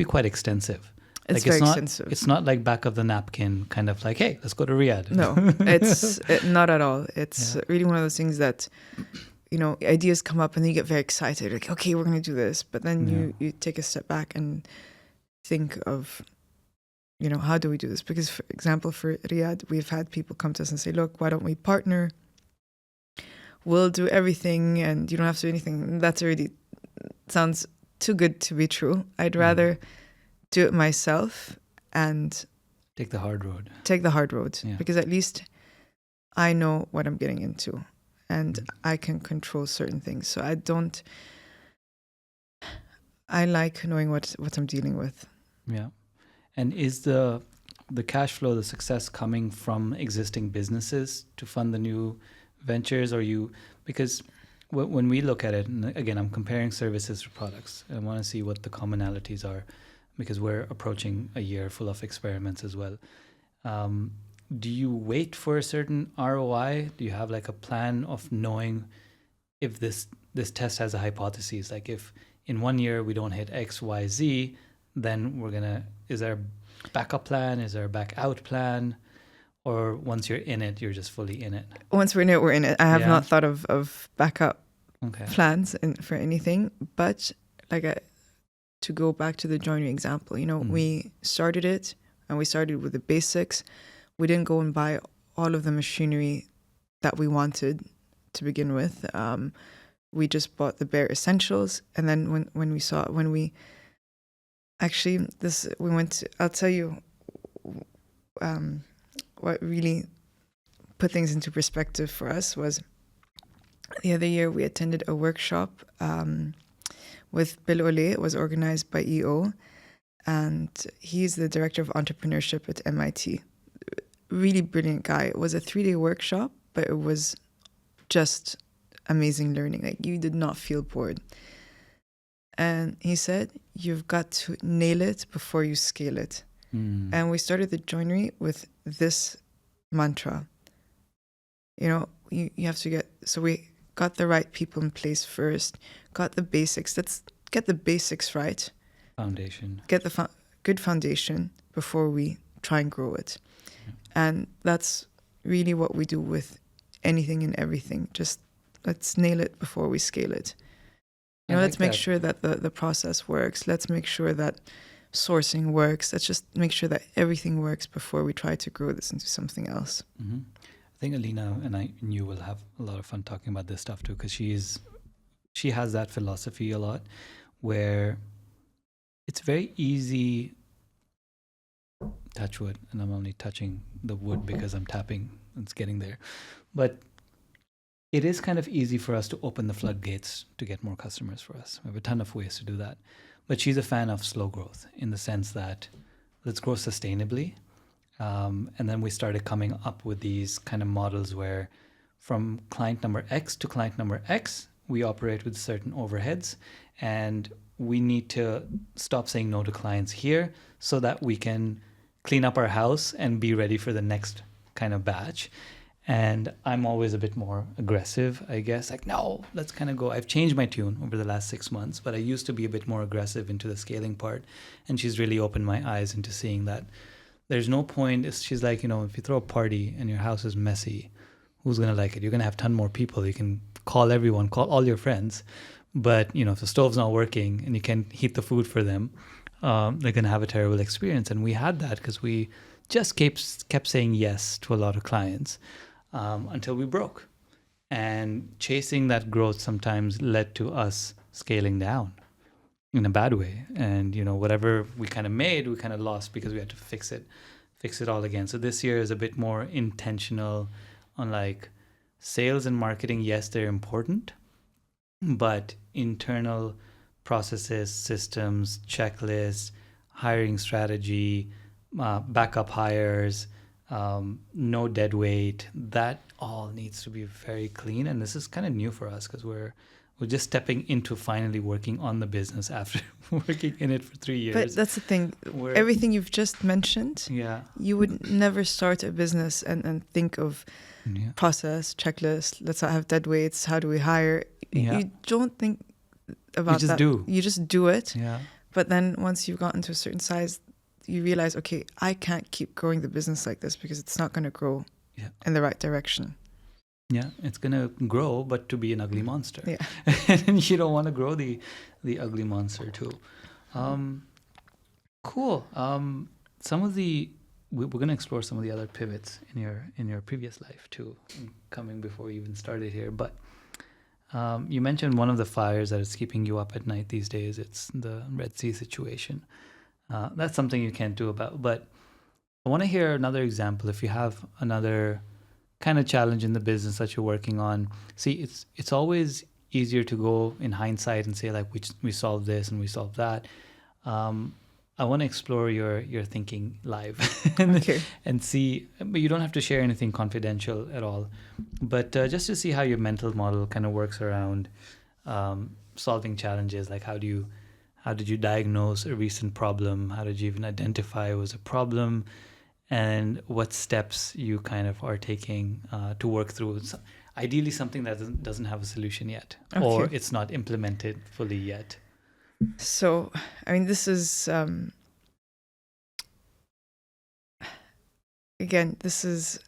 B: quite extensive.
A: It's very extensive.
B: It's not like back of the napkin, kind of like, hey, let's go to Riyadh.
A: No, it's not at all. It's really one of those things that, ideas come up and then you get very excited. Like, okay, we're going to do this. But then you take a step back and think of, how do we do this? Because, for example, for Riyadh, we've had people come to us and say, look, why don't we partner? We'll do everything and you don't have to do anything. That's already sounds too good to be true. I'd rather do it myself and
B: take the hard road.
A: Because at least I know what I'm getting into and I can control certain things. So I like knowing what I'm dealing with.
B: Yeah. And is the cash flow, the success coming from existing businesses to fund the new ventures, or because when we look at it, and again, I'm comparing services to products. I want to see what the commonalities are because we're approaching a year full of experiments as well. Do you wait for a certain ROI? Do you have like a plan of knowing if this test has a hypothesis? Like if in 1 year we don't hit X, Y, Z, then is there a backup plan? Is there a back out plan? Or once you're in it, you're just fully in it?
A: Once we're in it, we're in it. I have not thought of backup plans for anything. But to go back to the joinery example, we started it and we started with the basics. We didn't go and buy all of the machinery that we wanted to begin with. We just bought the bare essentials. And then I'll tell you what really put things into perspective for us was the other year we attended a workshop with Bill Ole. It was organized by EO, and he's the director of entrepreneurship at MIT. Really brilliant guy. It was a 3-day workshop, but it was just amazing learning. Like, you did not feel bored. And he said, you've got to nail it before you scale it. And we started the joinery with this mantra. You know, you have to so we got the right people in place first, got the basics. Let's get the basics right.
B: Foundation.
A: Get the good foundation before we try and grow it. Yeah. And that's really what we do with anything and everything. Just let's nail it before we scale it. You know, let's make sure that the process works. Let's make sure that sourcing works. Let's just make sure that everything works before we try to grow this into something else.
B: Mm-hmm. I think Alina and you will have a lot of fun talking about this stuff too, because she has that philosophy a lot, where it's very easy, touch wood, and I'm only touching the wood because I'm tapping, it's getting there, but it is kind of easy for us to open the floodgates to get more customers for us. We have a ton of ways to do that. But she's a fan of slow growth, in the sense that let's grow sustainably. And then we started coming up with these kind of models where from client number X to client number X, we operate with certain overheads, and we need to stop saying no to clients here so that we can clean up our house and be ready for the next kind of batch. And I'm always a bit more aggressive, I guess. Like, no, let's kind of go. I've changed my tune over the last 6 months, but I used to be a bit more aggressive into the scaling part. And she's really opened my eyes into seeing that there's no point. She's like, you know, if you throw a party and your house is messy, who's going to like it? You're going to have a ton more people. You can call everyone, call all your friends. But, you know, if the stove's not working and you can't heat the food for them, they're going to have a terrible experience. And we had that because we just kept saying yes to a lot of clients. Until we broke. And chasing that growth sometimes led to us scaling down in a bad way. And, you know, whatever we kind of made, we kind of lost because we had to fix it all again. So this year is a bit more intentional on like sales and marketing. Yes, they're important, but internal processes, systems, checklists, hiring strategy, backup hires, no dead weight, that all needs to be very clean. And this is kind of new for us because we're just stepping into finally working on the business after working in it for 3 years.
A: But that's the thing. Everything you've just mentioned, you would never start a business and think of process, checklist, let's not have dead weights, how do we hire? You don't think about that. You just do it. Yeah. But then once you've gotten to a certain size, you realize, okay, I can't keep growing the business like this because it's not going to grow in the right direction.
B: Yeah, it's going to grow, but to be an ugly monster.
A: Yeah.
B: And you don't want to grow the ugly monster too. Cool. We're going to explore some of the other pivots in your previous life too, coming before you even started here. But you mentioned one of the fires that is keeping you up at night these days. It's the Red Sea situation. That's something you can't do about. But I want to hear another example. If you have another kind of challenge in the business that you're working on, see, it's always easier to go in hindsight and say like we solved this and we solved that. I want to explore your thinking live and see. But you don't have to share anything confidential at all. But just to see how your mental model kind of works around solving challenges. Like how did you diagnose a recent problem? How did you even identify it was a problem? And what steps you kind of are taking to work through ideally something that doesn't have a solution yet, or it's not implemented fully yet.
A: So, I mean, this is, again, this is,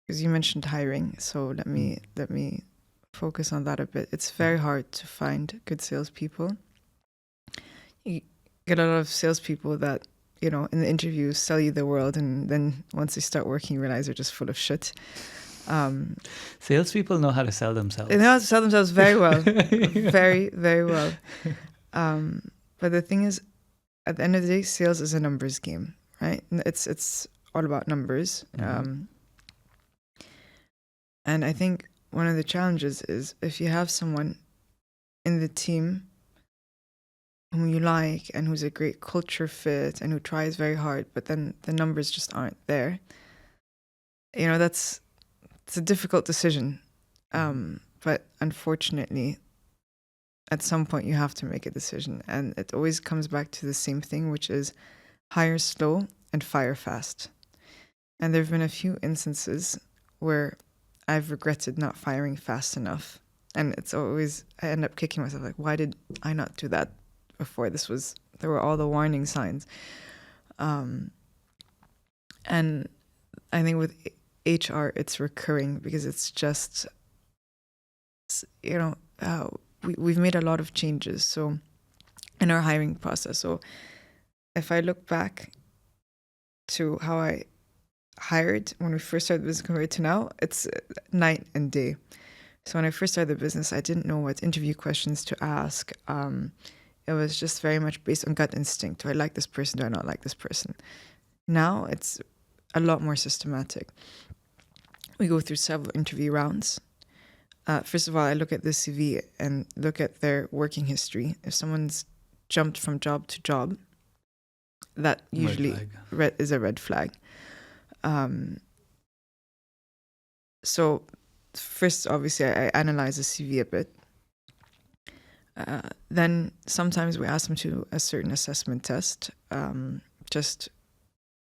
A: because you mentioned hiring. So let me focus on that a bit. It's very hard to find good salespeople. You get a lot of salespeople that, you know, in the interviews sell you the world, and then once they start working, you realize they're just full of shit.
B: Salespeople know how to sell themselves.
A: They know how to sell themselves very well, very, very well. But the thing is, at the end of the day, sales is a numbers game, right? It's all about numbers. Mm-hmm. And I think one of the challenges is if you have someone in the team whom you like and who's a great culture fit and who tries very hard, but then the numbers just aren't there. You know, it's a difficult decision But unfortunately, at some point you have to make a decision. And it always comes back to the same thing, which is hire slow and fire fast. And there have been a few instances where I've regretted not firing fast enough. And it's always, I end up kicking myself, like, why did I not do that before? There were all the warning signs. And I think with HR, it's recurring because it's just, we've made a lot of changes. So in our hiring process. So if I look back to how I hired when we first started the business compared to now, it's night and day. So when I first started the business, I didn't know what interview questions to ask. It was just very much based on gut instinct. Do I like this person? Do I not like this person? Now it's a lot more systematic. We go through several interview rounds. First of all, I look at the CV and look at their working history. If someone's jumped from job to job, that usually is a red flag. So first, obviously, I analyze the CV a bit. Then sometimes we ask them to do a certain assessment test, just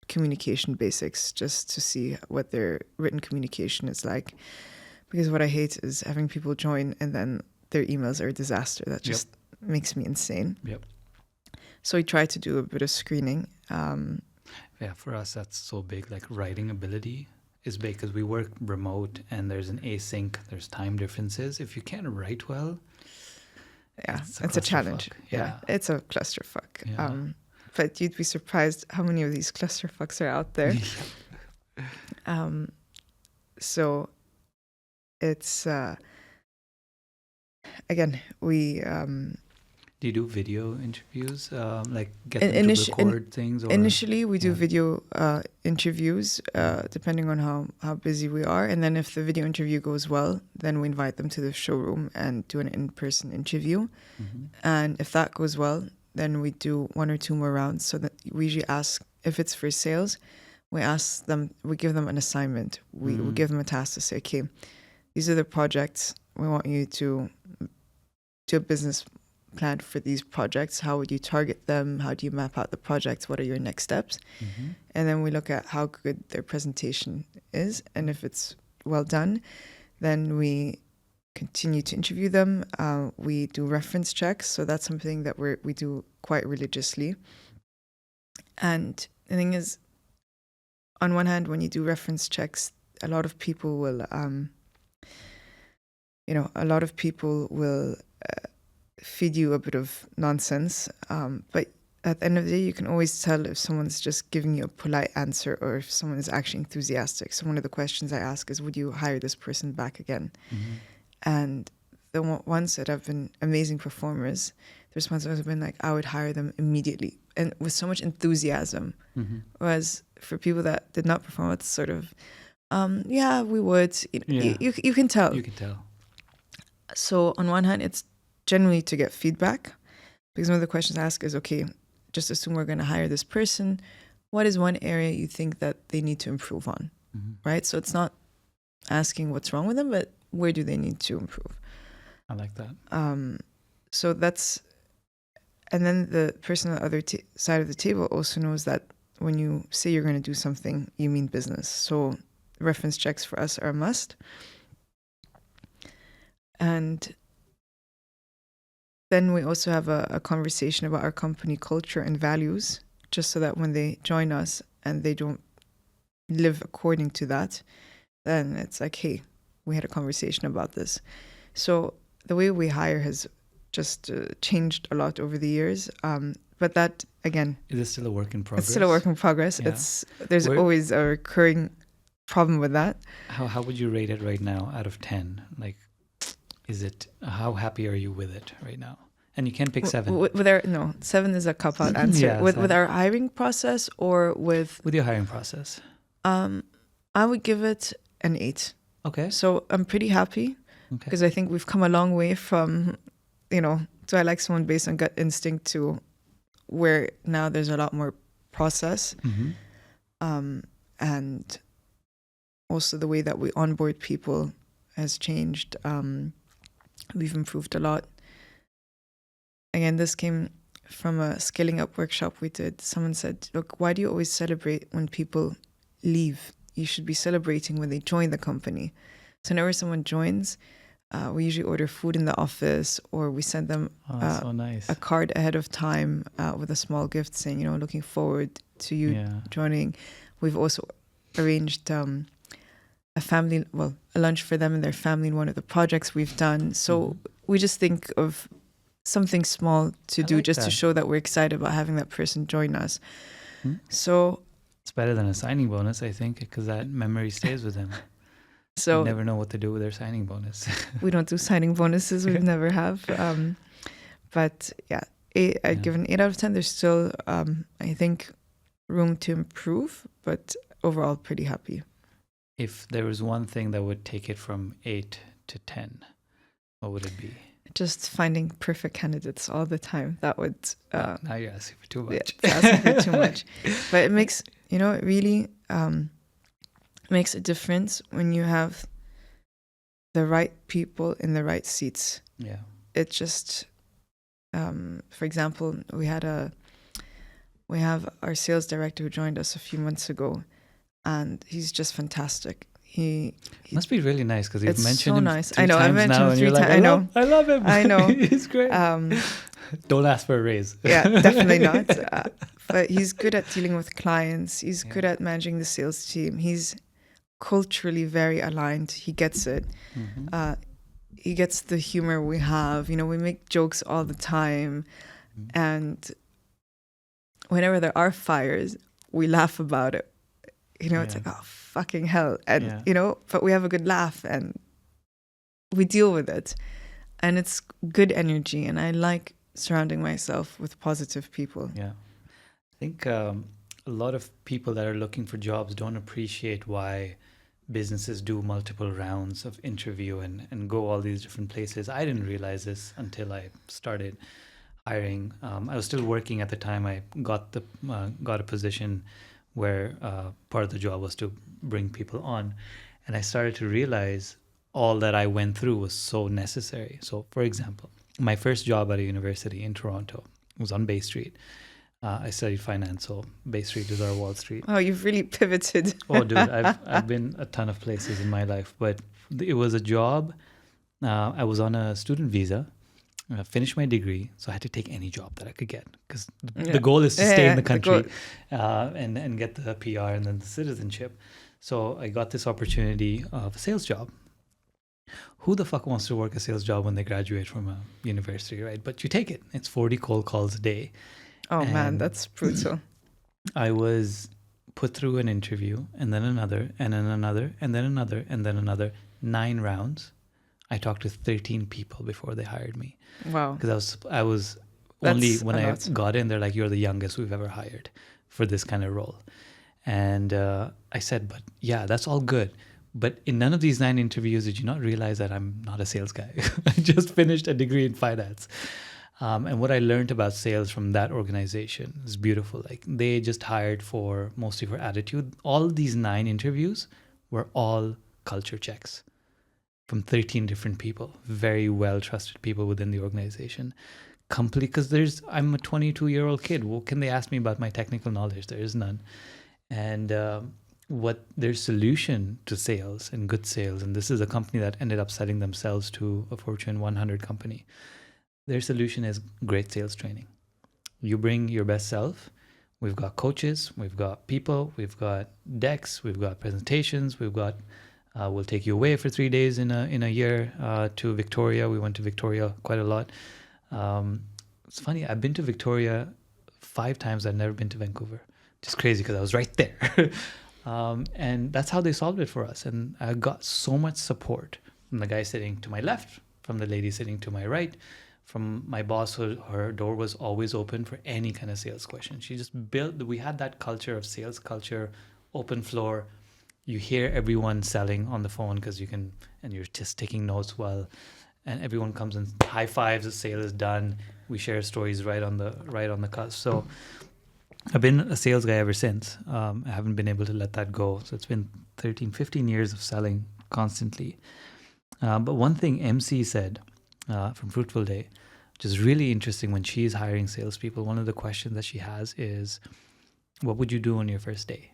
A: communication basics, just to see what their written communication is like. Because what I hate is having people join and then their emails are a disaster. That just makes me insane.
B: Yep.
A: So we try to do a bit of screening.
B: Yeah, for us, that's so big. Like writing ability is big because we work remote and there's an async, there's time differences. If you can't write well,
A: it's a challenge. Yeah, it's a clusterfuck.
B: Yeah.
A: But you'd be surprised how many of these clusterfucks are out there. So it's, again, we...
B: Do you do video interviews? Like get them to record things? Or?
A: Initially, we do video interviews, depending on how busy we are. And then if the video interview goes well, then we invite them to the showroom and do an in-person interview. Mm-hmm. And if that goes well, then we do 1 or 2 more rounds. So that we usually ask, if it's for sales, we give them an assignment. We give them a task to say, okay, these are the projects. We want you to do a business plan for these projects. How would you target them? How do you map out the projects? What are your next steps? Mm-hmm. And then we look at how good their presentation is. And if it's well done, then we continue to interview them. We do reference checks. So that's something that we do quite religiously. And the thing is, on one hand, when you do reference checks, a lot of people will, feed you a bit of nonsense. But at the end of the day, you can always tell if someone's just giving you a polite answer or if someone is actually enthusiastic. So one of the questions I ask is, would you hire this person back again? Mm-hmm. And the ones that have been amazing performers, the response has been like, I would hire them immediately. And with so much enthusiasm. Mm-hmm. Whereas for people that did not perform, it's sort of, we would. You can tell.
B: You can tell.
A: So on one hand, it's generally to get feedback, because one of the questions I ask is, okay, just assume we're going to hire this person. What is one area you think that they need to improve on? Mm-hmm. Right? So it's not asking what's wrong with them, but where do they need to improve?
B: I like that.
A: So that's, and then the person on the other side of the table also knows that when you say you're going to do something, you mean business. So reference checks for us are a must. And then we also have a conversation about our company culture and values, just so that when they join us and they don't live according to that, then it's like, hey, we had a conversation about this. So the way we hire has just changed a lot over the years. But that, again...
B: Is it still a work in progress?
A: It's still a work in progress. Yeah. There's always a recurring problem with that.
B: How would you rate it right now out of 10? Like, how happy are you with it right now? And you can't pick 7.
A: 7 is a cop-out answer. With our hiring process or with...
B: With your hiring process.
A: I would give it an 8.
B: Okay.
A: So I'm pretty happy because I think we've come a long way from, do I like someone based on gut instinct to where now there's a lot more process. Mm-hmm. And also the way that we onboard people has changed. We've improved a lot. Again, this came from a scaling up workshop we did. Someone said, look, why do you always celebrate when people leave? You should be celebrating when they join the company. So whenever someone joins, we usually order food in the office, or we send them
B: so nice.
A: a card ahead of time with a small gift saying, looking forward to you joining. We've also arranged a lunch for them and their family in one of the projects we've done. So we just think of something small to do just to show that we're excited about having that person join us. So
B: it's better than a signing bonus, I think, because that memory stays with them. So you never know what to do with their signing bonus.
A: We don't do signing bonuses. We've never have. But yeah, I'd give an 8 out of 10. There's still, I think, room to improve, but overall pretty happy.
B: If there was one thing that would take it from 8 to 10, what would it be?
A: Just finding perfect candidates all the time. That would...
B: now you're asking for too much.
A: Yeah, asking for too much. But it makes, it really makes a difference when you have the right people in the right seats.
B: Yeah.
A: It just, for example, we have our sales director who joined us a few months ago, and he's just fantastic. He
B: must be really nice because you've mentioned
A: so
B: him
A: nice.
B: three
A: I know.
B: times
A: I mentioned
B: now,
A: him 3 times.
B: I love him.
A: I know.
B: He's great. Don't ask for a raise.
A: Yeah, definitely not. But he's good at dealing with clients. He's good at managing the sales team. He's culturally very aligned. He gets it. He gets the humor we have. We make jokes all the time, and whenever there are fires, we laugh about it. It's like, oh, fucking hell. And, but we have a good laugh and we deal with it. And it's good energy. And I like surrounding myself with positive people.
B: Yeah. I think a lot of people that are looking for jobs don't appreciate why businesses do multiple rounds of interview and go all these different places. I didn't realize this until I started hiring. I was still working at the time. I got a position where part of the job was to bring people on. And I started to realize all that I went through was so necessary. So, for example, my first job at a university in Toronto was on Bay Street. I studied finance, so Bay Street is our Wall Street.
A: Oh, you've really pivoted.
B: Oh, dude, I've been a ton of places in my life, but it was a job. I was on a student visa. I finished my degree, so I had to take any job that I could get because the goal is to stay in the country and get the PR and then the citizenship. So I got this opportunity of a sales job. Who the fuck wants to work a sales job when they graduate from a university, right? But you take it. It's 40 cold calls a day.
A: Oh, man, that's brutal.
B: I was put through an interview and then another and then another and then another and then another 9 rounds. I talked to 13 people before they hired me.
A: Wow.
B: Because I was only when I got in, they're like, you're the youngest we've ever hired for this kind of role. And I said, but yeah, that's all good. But in none of these 9 interviews, did you not realize that I'm not a sales guy? I just finished a degree in finance. And what I learned about sales from that organization is beautiful. Like they just hired mostly for attitude. All these 9 interviews were all culture checks from 13 different people, very well trusted people within the organization. Because I'm a 22-year-old kid. What can they ask me about my technical knowledge? There is none. And what their solution to sales and good sales, and this is a company that ended up selling themselves to a Fortune 100 company. Their solution is great sales training. You bring your best self. We've got coaches, we've got people, we've got decks, we've got presentations, we'll take you away for 3 days in a year to Victoria. We went to Victoria quite a lot. It's funny, I've been to Victoria 5 times. I've never been to Vancouver. Just crazy because I was right there. And that's how they solved it for us. And I got so much support from the guy sitting to my left, from the lady sitting to my right, from my boss. Her door was always open for any kind of sales question. We had that culture of sales culture, open floor. You hear everyone selling on the phone because and you're just taking notes and everyone comes and high fives, the sale is done. We share stories right on the cusp. So I've been a sales guy ever since. I haven't been able to let that go. So it's been 13, 15 years of selling constantly. But one thing MC said from Fruitful Day, which is really interesting. When she's hiring salespeople, one of the questions that she has is, what would you do on your first day?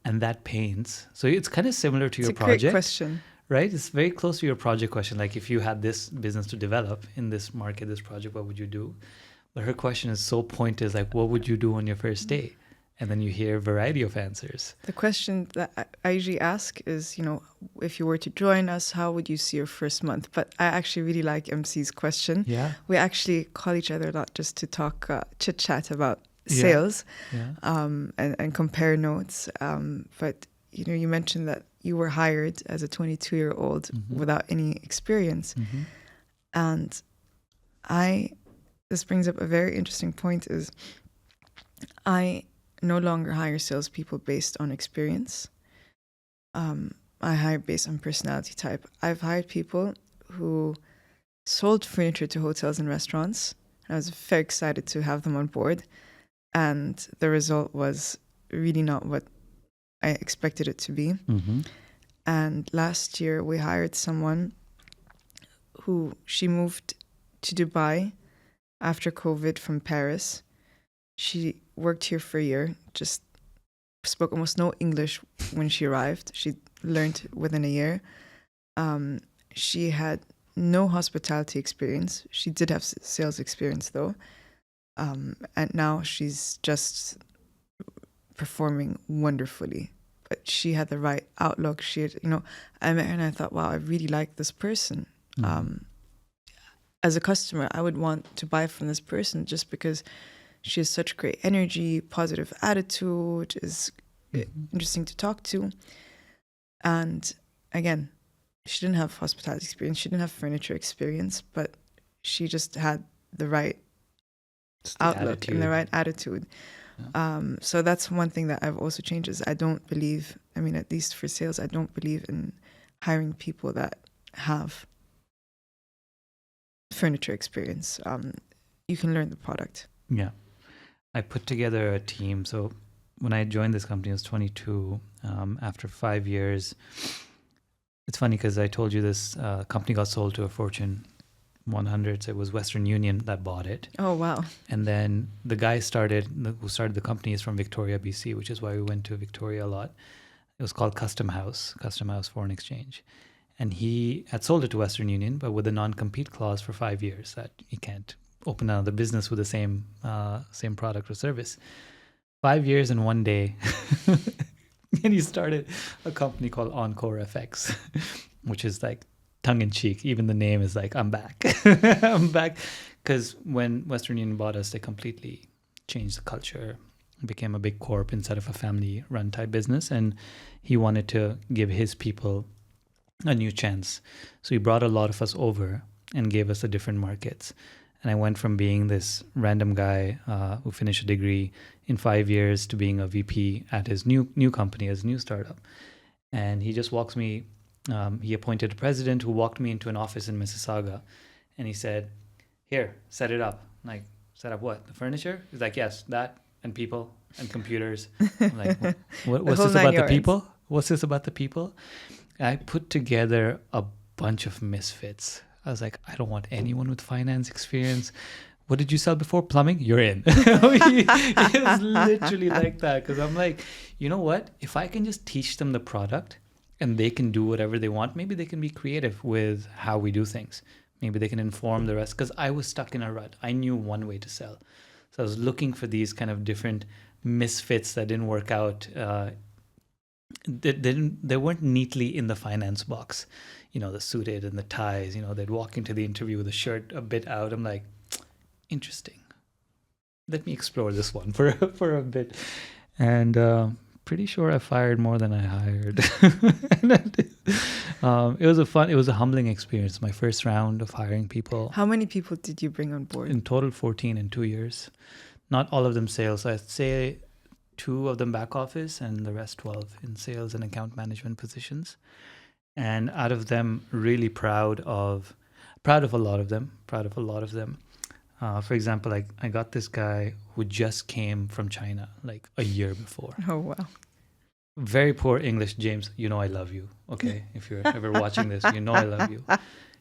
B: And that pains. So it's kind of similar to your project.
A: It's a great question.
B: Right? It's very close to your project question. Like, if you had this business to develop in this market, this project, what would you do? But her question is so pointed, like, what would you do on your first day? And then you hear a variety of answers.
A: The question that I usually ask is, if you were to join us, how would you see your first month? But I actually really like MC's question.
B: Yeah.
A: We actually call each other a lot just to talk, chit-chat about sales, and compare notes. But, you mentioned that you were hired as a 22-year-old without any experience. And this brings up a very interesting point, is I no longer hire salespeople based on experience. I hire based on personality type. I've hired people who sold furniture to hotels and restaurants. I was very excited to have them on board. And the result was really not what I expected it to be. And last year we hired someone who, she moved to Dubai after COVID from Paris. She worked here for a year, just spoke almost no English when she arrived. She learned within a year. She had no hospitality experience. She did have sales experience though. And now she's just performing wonderfully. But she had the right outlook. She had, I met her and I thought, wow, I really like this person. As a customer, I would want to buy from this person just because she has such great energy, positive attitude, is interesting to talk to. And again, she didn't have hospitality experience. She didn't have furniture experience, but she just had the right outlook and the right attitude. So that's one thing that I've also changed, is I don't believe, at least for sales, I don't believe in hiring people that have furniture experience. You can learn the product.
B: Yeah. I put together a team. So when I joined this company, I was 22. After 5 years, it's funny because I told you this company got sold to a Fortune 100. So it was Western Union that bought it.
A: Oh, wow.
B: And then the guy who started the company is from Victoria, BC, which is why we went to Victoria a lot. It was called Custom House Foreign Exchange. And he had sold it to Western Union, but with a non-compete clause for 5 years that he can't open another business with the same product or service. 5 years and 1 day. And he started a company called Encore FX, which is like tongue-in-cheek. Even the name is like, I'm back. I'm back. Because when Western Union bought us, they completely changed the culture, became a big corp instead of a family-run type business. And he wanted to give his people a new chance. So he brought a lot of us over and gave us the different markets. And I went from being this random guy who finished a degree in 5 years to being a VP at his new company, his new startup. And he just walks me, he appointed a president who walked me into an office in Mississauga. And he said, here, set it up. I'm like, set up what? The furniture? He's like, yes, that and people and computers. I'm like, what's this about the people? What's this about the people? I put together a bunch of misfits. I was like, I don't want anyone with finance experience. What did you sell before? Plumbing? You're in. It was literally like that. Because I'm like, you know what? If I can just teach them the product and they can do whatever they want, maybe they can be creative with how we do things. Maybe they can inform the rest. Because I was stuck in a rut. I knew one way to sell. So I was looking for these kind of different misfits that didn't work out. They weren't neatly in the finance box. The suited and the ties, they'd walk into the interview with a shirt a bit out. I'm like, interesting. Let me explore this one for a bit. And pretty sure I fired more than I hired. It was a humbling experience. My first round of hiring people.
A: How many people did you bring on board?
B: In total, 14 in 2 years. Not all of them sales. I'd say 2 of them back office and the rest 12 in sales and account management positions. And out of them, really proud of a lot of them. For example, I got this guy who just came from China like a year before.
A: Oh, wow.
B: Very poor English. James, I love you. Okay. If you're ever watching this, I love you.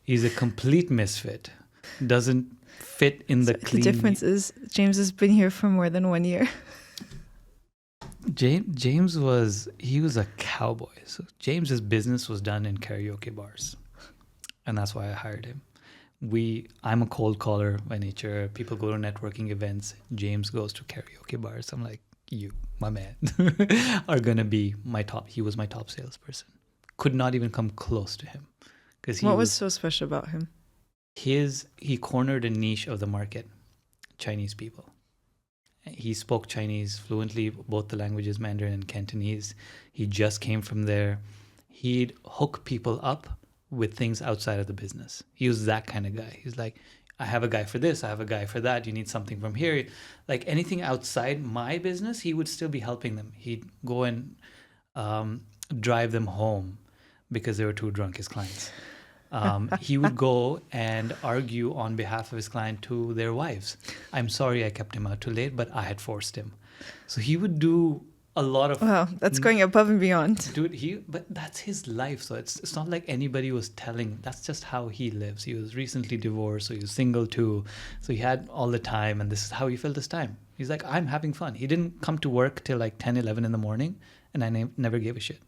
B: He's a complete misfit. Doesn't fit in the clean.
A: The difference is James has been here for more than 1 year.
B: James was a cowboy. So James's business was done in karaoke bars. And that's why I hired him. I'm a cold caller by nature. People go to networking events. James goes to karaoke bars. I'm like, you, my man, are going to be my top. He was my top salesperson. Could not even come close to him.
A: What was so special about him?
B: He cornered a niche of the market, Chinese people. He spoke Chinese fluently, both the languages, Mandarin and Cantonese. He just came from there. He'd hook people up with things outside of the business. He was that kind of guy. He's like, I have a guy for this, I have a guy for that. You need something from here. Like anything outside my business, he would still be helping them. He'd go and drive them home because they were too drunk, his clients. He would go and argue on behalf of his client to their wives. I'm sorry I kept him out too late, but I had forced him. So he would do a lot of...
A: Wow, that's going above and beyond.
B: Dude, but that's his life. So it's not like anybody was telling. That's just how he lives. He was recently divorced, so he was single too. So he had all the time, and this is how he filled his time. He's like, I'm having fun. He didn't come to work till like 10, 11 in the morning, and I never gave a shit.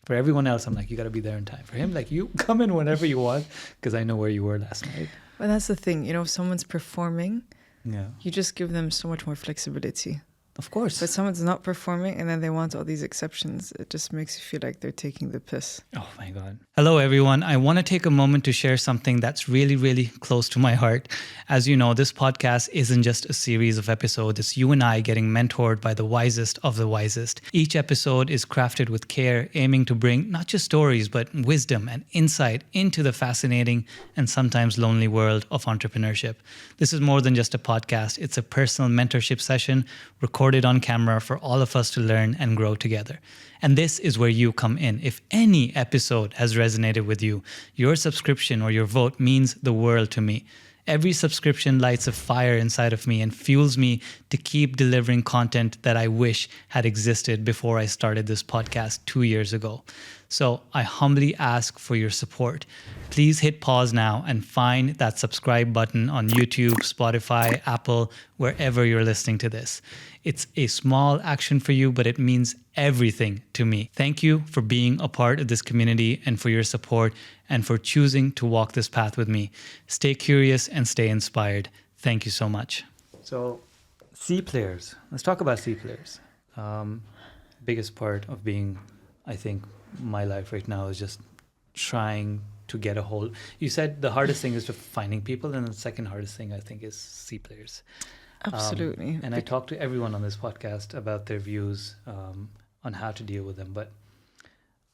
B: For everyone else, I'm like, you got to be there in time. For him, like, you come in whenever you want because I know where you were last night.
A: Well, that's the thing. If someone's performing,
B: yeah,
A: you just give them so much more flexibility.
B: Of course.
A: But someone's not performing and then they want all these exceptions. It just makes you feel like they're taking the piss.
B: Oh my God. Hello, everyone. I want to take a moment to share something that's really, really close to my heart. As you know, this podcast isn't just a series of episodes. It's you and I getting mentored by the wisest of the wisest. Each episode is crafted with care, aiming to bring not just stories, but wisdom and insight into the fascinating and sometimes lonely world of entrepreneurship. This is more than just a podcast. It's a personal mentorship session recorded on camera for all of us to learn and grow together. And this is where you come in. If any episode has resonated with you, your subscription or your vote means the world to me. Every subscription lights a fire inside of me and fuels me to keep delivering content that I wish had existed before I started this podcast 2 years ago. So I humbly ask for your support. Please hit pause now and find that subscribe button on YouTube, Spotify, Apple, wherever you're listening to this. It's a small action for you, but it means everything to me. Thank you for being a part of this community and for your support and for choosing to walk this path with me. Stay curious and stay inspired. Thank you so much. So, C players. Let's talk about C players. Biggest part of being, I think, my life right now is just trying to get a hold. You said the hardest thing is to finding people, and the second hardest thing I think is C players.
A: Absolutely.
B: And I talk to everyone on this podcast about their views on how to deal with them. But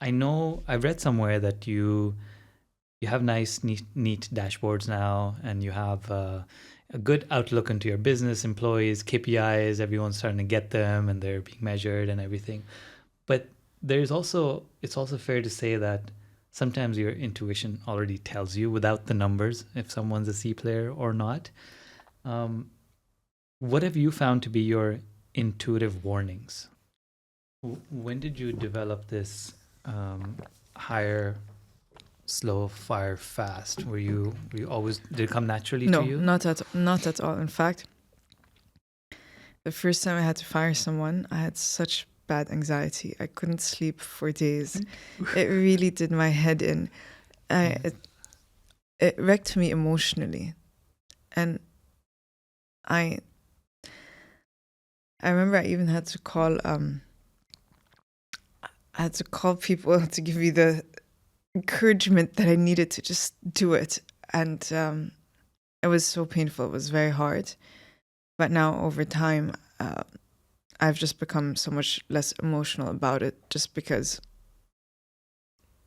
B: I know I've read somewhere that you have nice, neat dashboards now, and you have a good outlook into your business, employees, KPIs. Everyone's starting to get them, and they're being measured and everything. But it's also fair to say that sometimes your intuition already tells you without the numbers if someone's a C player or not. What have you found to be your intuitive warnings? When did you develop this higher, slow, fire, fast? Were you always, did it come naturally to you?
A: No, not at all. In fact, the first time I had to fire someone, I had such bad anxiety. I couldn't sleep for days. It really did my head in. It wrecked me emotionally. And I remember I even had to call people to give me the encouragement that I needed to just do it. And it was so painful. It was very hard. But now over time, I've just become so much less emotional about it, just because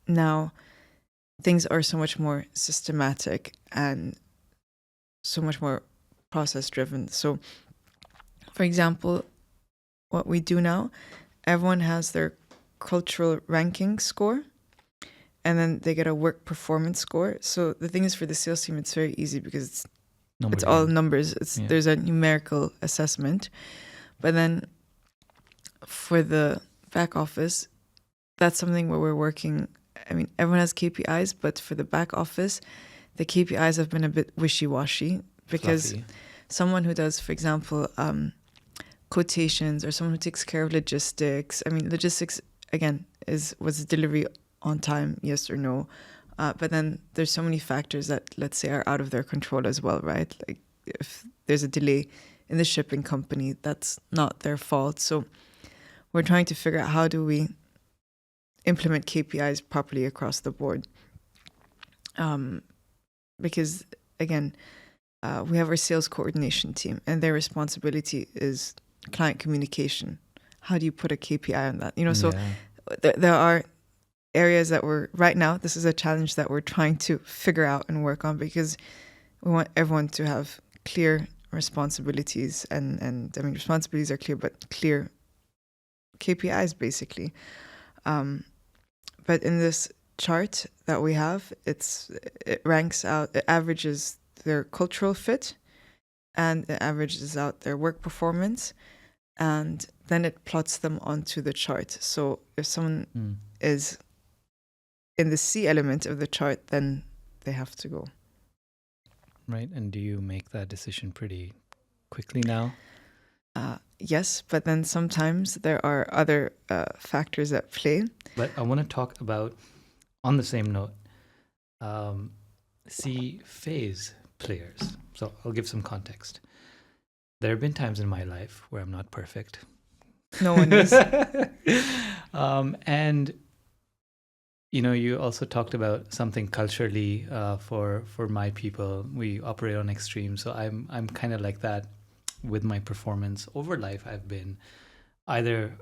A: now things are so much more systematic and so much more process driven. So, for example, what we do now, everyone has their cultural ranking score, and then they get a work performance score. So the thing is, for the sales team, it's very easy because it's all numbers. There's a numerical assessment. But then for the back office, that's something where we're working. I mean, everyone has KPIs, but for the back office, the KPIs have been a bit wishy-washy because
B: Fluffy.
A: someone who does, for example, quotations, or someone who takes care of logistics. I mean, logistics, again, was delivery on time, yes or no? But then there's so many factors that, let's say, are out of their control as well, right? Like if there's a delay in the shipping company, that's not their fault. So we're trying to figure out, how do we implement KPIs properly across the board? Because again, we have our sales coordination team, and their responsibility is client communication. How do you put a KPI on that? So there are areas that right now, this is a challenge that we're trying to figure out and work on, because we want everyone to have clear responsibilities, and I mean, responsibilities are clear, but clear KPIs basically. But in this chart that we have, it ranks out, it averages their cultural fit, and it averages out their work performance, and then it plots them onto the chart. So if someone is in the C element of the chart, then they have to go.
B: Right. And do you make that decision pretty quickly now?
A: Yes, but then sometimes there are other factors at play.
B: But I want to talk about, on the same note, C phase players. So I'll give some context. There have been times in my life where I'm not perfect.
A: No one is.
B: And you also talked about something culturally for my people. We operate on extremes, so I'm kind of like that with my performance. Over life, I've been either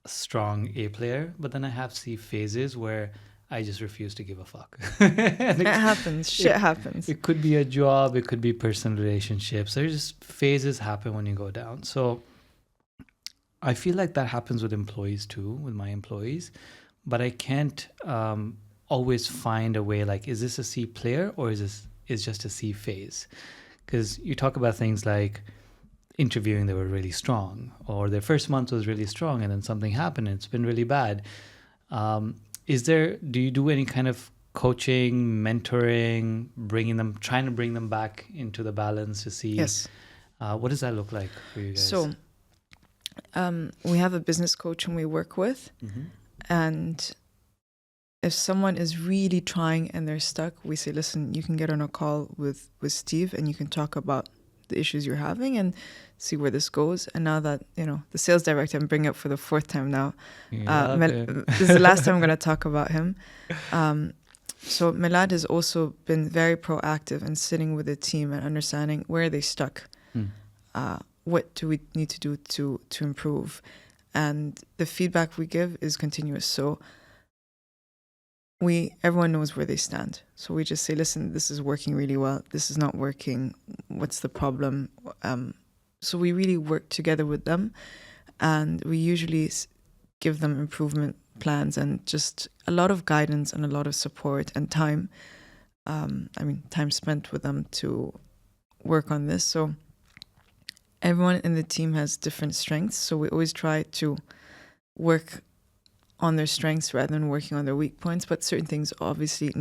B: a strong A player, but then I have C phases where I just refuse to give a fuck.
A: It happens. Shit happens.
B: It could be a job. It could be personal relationships. There's just phases happen when you go down. So I feel like that happens with employees too, with my employees. But I can't always find a way, like, is this a C player or is just a C phase? Because you talk about things like interviewing, they were really strong, or their first month was really strong, and then something happened and it's been really bad. Do you do any kind of coaching, mentoring, trying to bring them back into the balance to see?
A: Yes.
B: What does that look like for you guys?
A: So we have a business coach whom we work with.
B: Mm-hmm.
A: And if someone is really trying and they're stuck, we say, listen, you can get on a call with Steve and you can talk about the issues you're having and see where this goes. And now that, the sales director, I'm bringing up for the fourth time now. This is the last time I'm going to talk about him. So Milad has also been very proactive in sitting with the team and understanding where are they stuck. What do we need to do to improve? And the feedback we give is continuous. So everyone knows where they stand. So we just say, listen, this is working really well. This is not working. What's the problem? So we really work together with them, and we usually give them improvement plans and just a lot of guidance and a lot of support and time. Time spent with them to work on this. So everyone in the team has different strengths, so we always try to work on their strengths rather than working on their weak points, but certain things obviously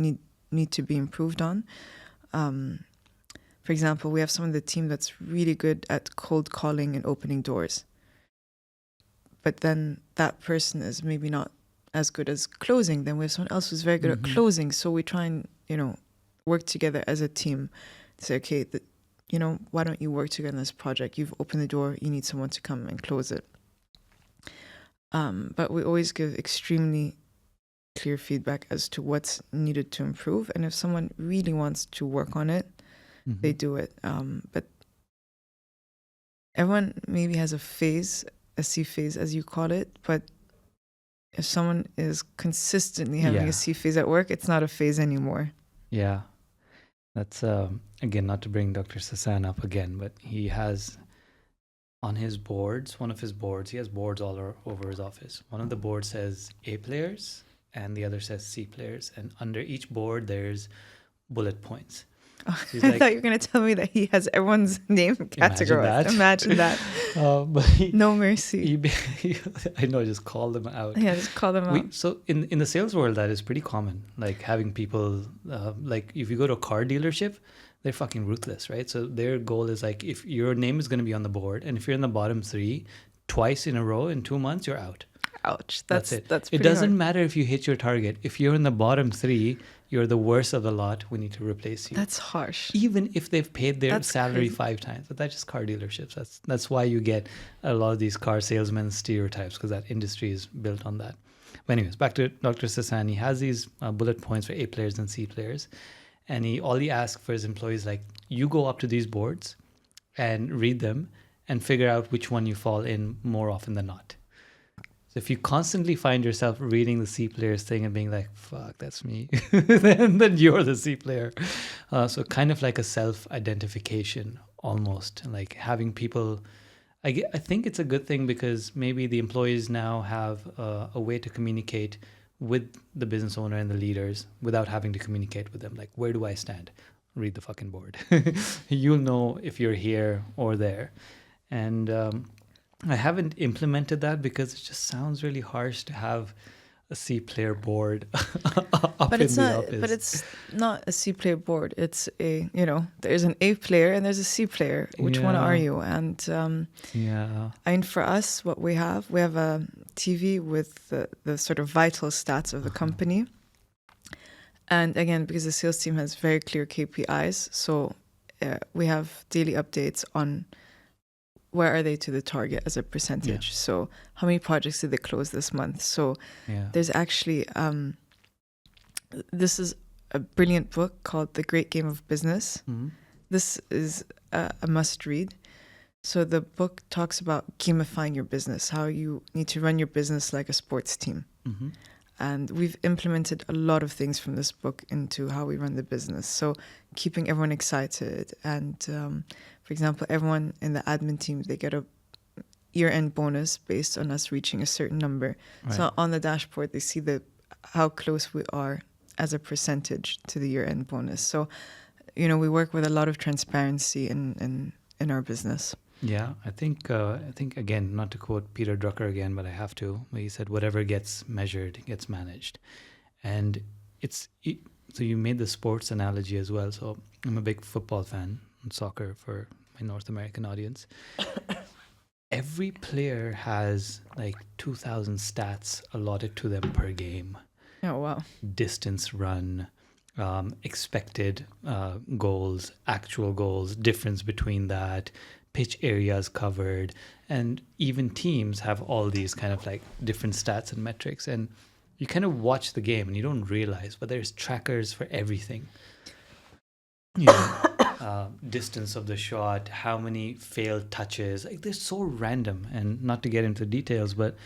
A: need to be improved on. For example, we have someone in the team that's really good at cold calling and opening doors, but then that person is maybe not as good as closing. Then we have someone else who's very good at closing, so we try and work together as a team to say, okay, why don't you work together on this project? You've opened the door, you need someone to come and close it. But we always give extremely clear feedback as to what's needed to improve. And if someone really wants to work on it, they do it. But everyone maybe has a C phase, as you call it. But if someone is consistently having a C phase at work, it's not a phase anymore.
B: Yeah. That's, again, not to bring Dr. Sasan up again, but he has on his boards, one of his boards, he has boards all over his office. One of the boards says A players and the other says C players. And under each board, there's bullet points. She's
A: I
B: like,
A: thought you were going to tell me that he has everyone's name categorized. Imagine that.
B: But
A: No mercy.
B: I know, just call them out.
A: Yeah, just call them out.
B: So in the sales world, that is pretty common. Like having people, like if you go to a car dealership, they're fucking ruthless, right? So their goal is like, if your name is going to be on the board, and if you're in the bottom 3 twice in a row in 2 months, you're out.
A: Ouch.
B: That's it.
A: That's
B: It doesn't matter if you hit your target. If you're in the bottom 3, you're the worst of the lot. We need to replace you.
A: That's harsh.
B: Even if they've paid their salary
A: crazy.
B: 5 times. But that's just car dealerships. That's why you get a lot of these car salesmen stereotypes, because that industry is built on that. But anyways, back to Dr. Sasan. He has these bullet points for A players and C players. And all he asks for his employees, like, you go up to these boards and read them and figure out which one you fall in more often than not. So if you constantly find yourself reading the C players thing and being like, fuck, that's me, then you're the C player. So kind of like a self-identification almost, like having people, I think it's a good thing because maybe the employees now have a way to communicate with the business owner and the leaders without having to communicate with them. Like, where do I stand? Read the fucking board. You'll know if you're here or there. And I haven't implemented that because it just sounds really harsh to have a C player board up in the office.
A: But it's not a C player board. It's there's an A player and there's a C player. Which one are you? And and for us, what we have a TV with the sort of vital stats of the company. And again, because the sales team has very clear KPIs, so we have daily updates on where are they to the target as a percentage. Yeah. So how many projects did they close this month? So there's actually, this is a brilliant book called The Great Game of Business. Mm-hmm. This is a must read. So the book talks about gamifying your business, how you need to run your business like a sports team. Mm-hmm. And we've implemented a lot of things from this book into how we run the business. So keeping everyone excited. And for example, everyone in the admin team, they get a year-end bonus based on us reaching a certain number. Right. So on the dashboard, they see how close we are as a percentage to the year-end bonus. So, we work with a lot of transparency in our business.
B: Yeah, I think again, not to quote Peter Drucker again, but I have to. He said, "Whatever gets measured gets managed," and so you made the sports analogy as well. So I'm a big football fan and soccer for my North American audience. Every player has like 2,000 stats allotted to them per game.
A: Oh wow!
B: Distance run, expected goals, actual goals, difference between that. Pitch areas covered, and even teams have all these kind of like different stats and metrics, and you kind of watch the game and you don't realize, but there's trackers for everything. Distance of the shot, how many failed touches, like they're so random. And not to get into details, but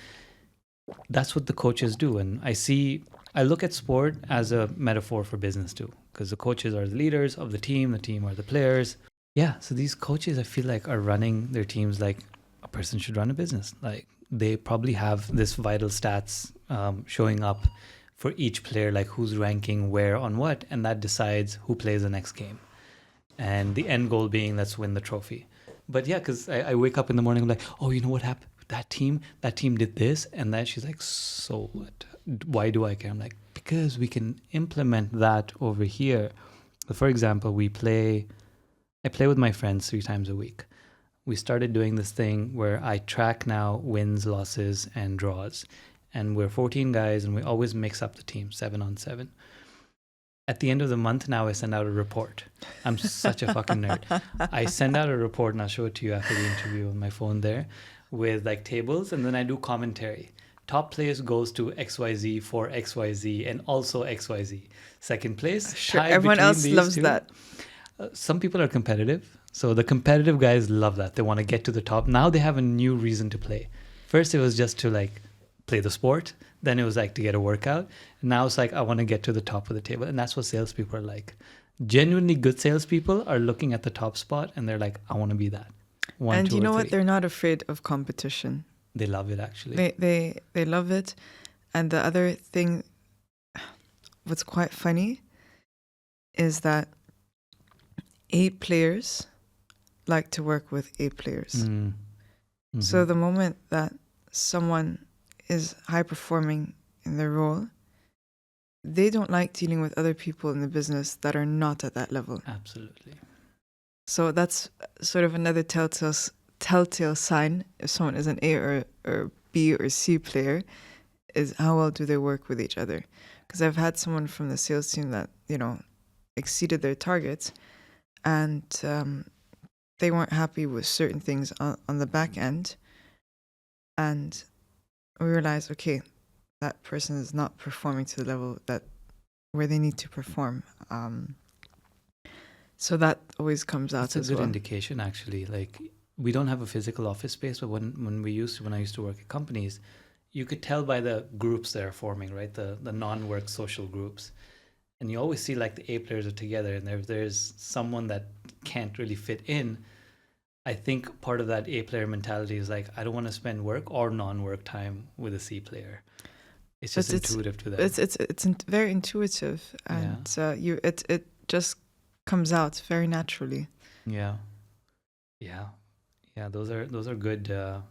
B: that's what the coaches do. And I look at sport as a metaphor for business too, because the coaches are the leaders of the team are the players. Yeah, so these coaches, I feel like, are running their teams like a person should run a business. Like they probably have this vital stats showing up for each player, like who's ranking where on what, and that decides who plays the next game. And the end goal being, let's win the trophy. But yeah, because I wake up in the morning, I'm like, oh, you know what happened? That team did this and that. She's like, so what? Why do I care? I'm like, because we can implement that over here. For example, I play with my friends 3 times a week. We started doing this thing where I track now wins, losses, and draws. And we're 14 guys, and we always mix up the team, 7 on 7. At the end of the month now, I send out a report. I'm such a fucking nerd. I send out a report, and I'll show it to you after the interview on my phone there, with like tables, and then I do commentary. Top place goes to XYZ for XYZ, and also XYZ. Second place,
A: sure, everyone else loves that.
B: Some people are competitive. So the competitive guys love that. They want to get to the top. Now they have a new reason to play. First, it was just to like play the sport. Then it was like to get a workout. And now it's like, I want to get to the top of the table. And that's what salespeople are like. Genuinely good salespeople are looking at the top spot and they're like, I want to be that. 1,
A: and
B: 2,
A: you know
B: or 3.
A: What? They're not afraid of competition.
B: They love it, actually.
A: They love it. And the other thing, what's quite funny is that A players like to work with A players.
B: Mm-hmm.
A: So the moment that someone is high performing in their role, they don't like dealing with other people in the business that are not at that level.
B: Absolutely.
A: So that's sort of another telltale sign if someone is an A or B or C player, is how well do they work with each other. Because I've had someone from the sales team that, exceeded their targets, and they weren't happy with certain things on the back end. And we realized, okay, that person is not performing to the level where they need to perform. So that always comes out
B: That's a
A: as
B: good
A: well.
B: indication, actually. Like, we don't have a physical office space, but when I used to work at companies, you could tell by the groups that are forming, right? The non-work social groups. And you always see like the A players are together, and if there's someone that can't really fit in, I think part of that A player mentality is like, I don't want to spend work or non-work time with a C player. It's just intuitive to them.
A: It's very intuitive, and it just comes out very naturally.
B: Yeah. Those are good.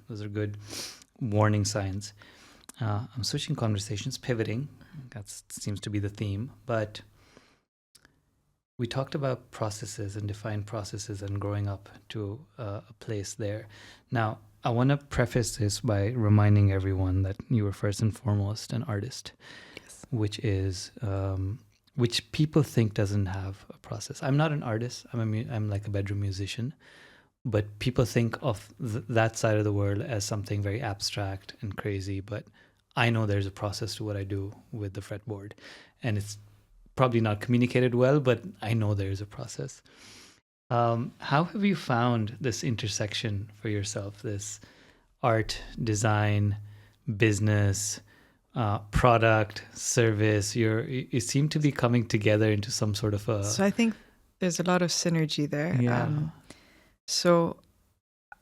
B: Those are good warning signs. I'm switching conversations, pivoting. That seems to be the theme. But we talked about processes and defined processes and growing up to a place there. Now, I want to preface this by reminding everyone that you were first and foremost an artist,
A: Yes.
B: which people think doesn't have a process. I'm not an artist. I'm like a bedroom musician, but people think of that side of the world as something very abstract and crazy. But I know there's a process to what I do with the fretboard, and it's probably not communicated well, but I know there's a process. How have you found this intersection for yourself, this art, design, business, product, service? You seem to be coming together into some sort of a...
A: So I think there's a lot of synergy there.
B: Yeah.
A: So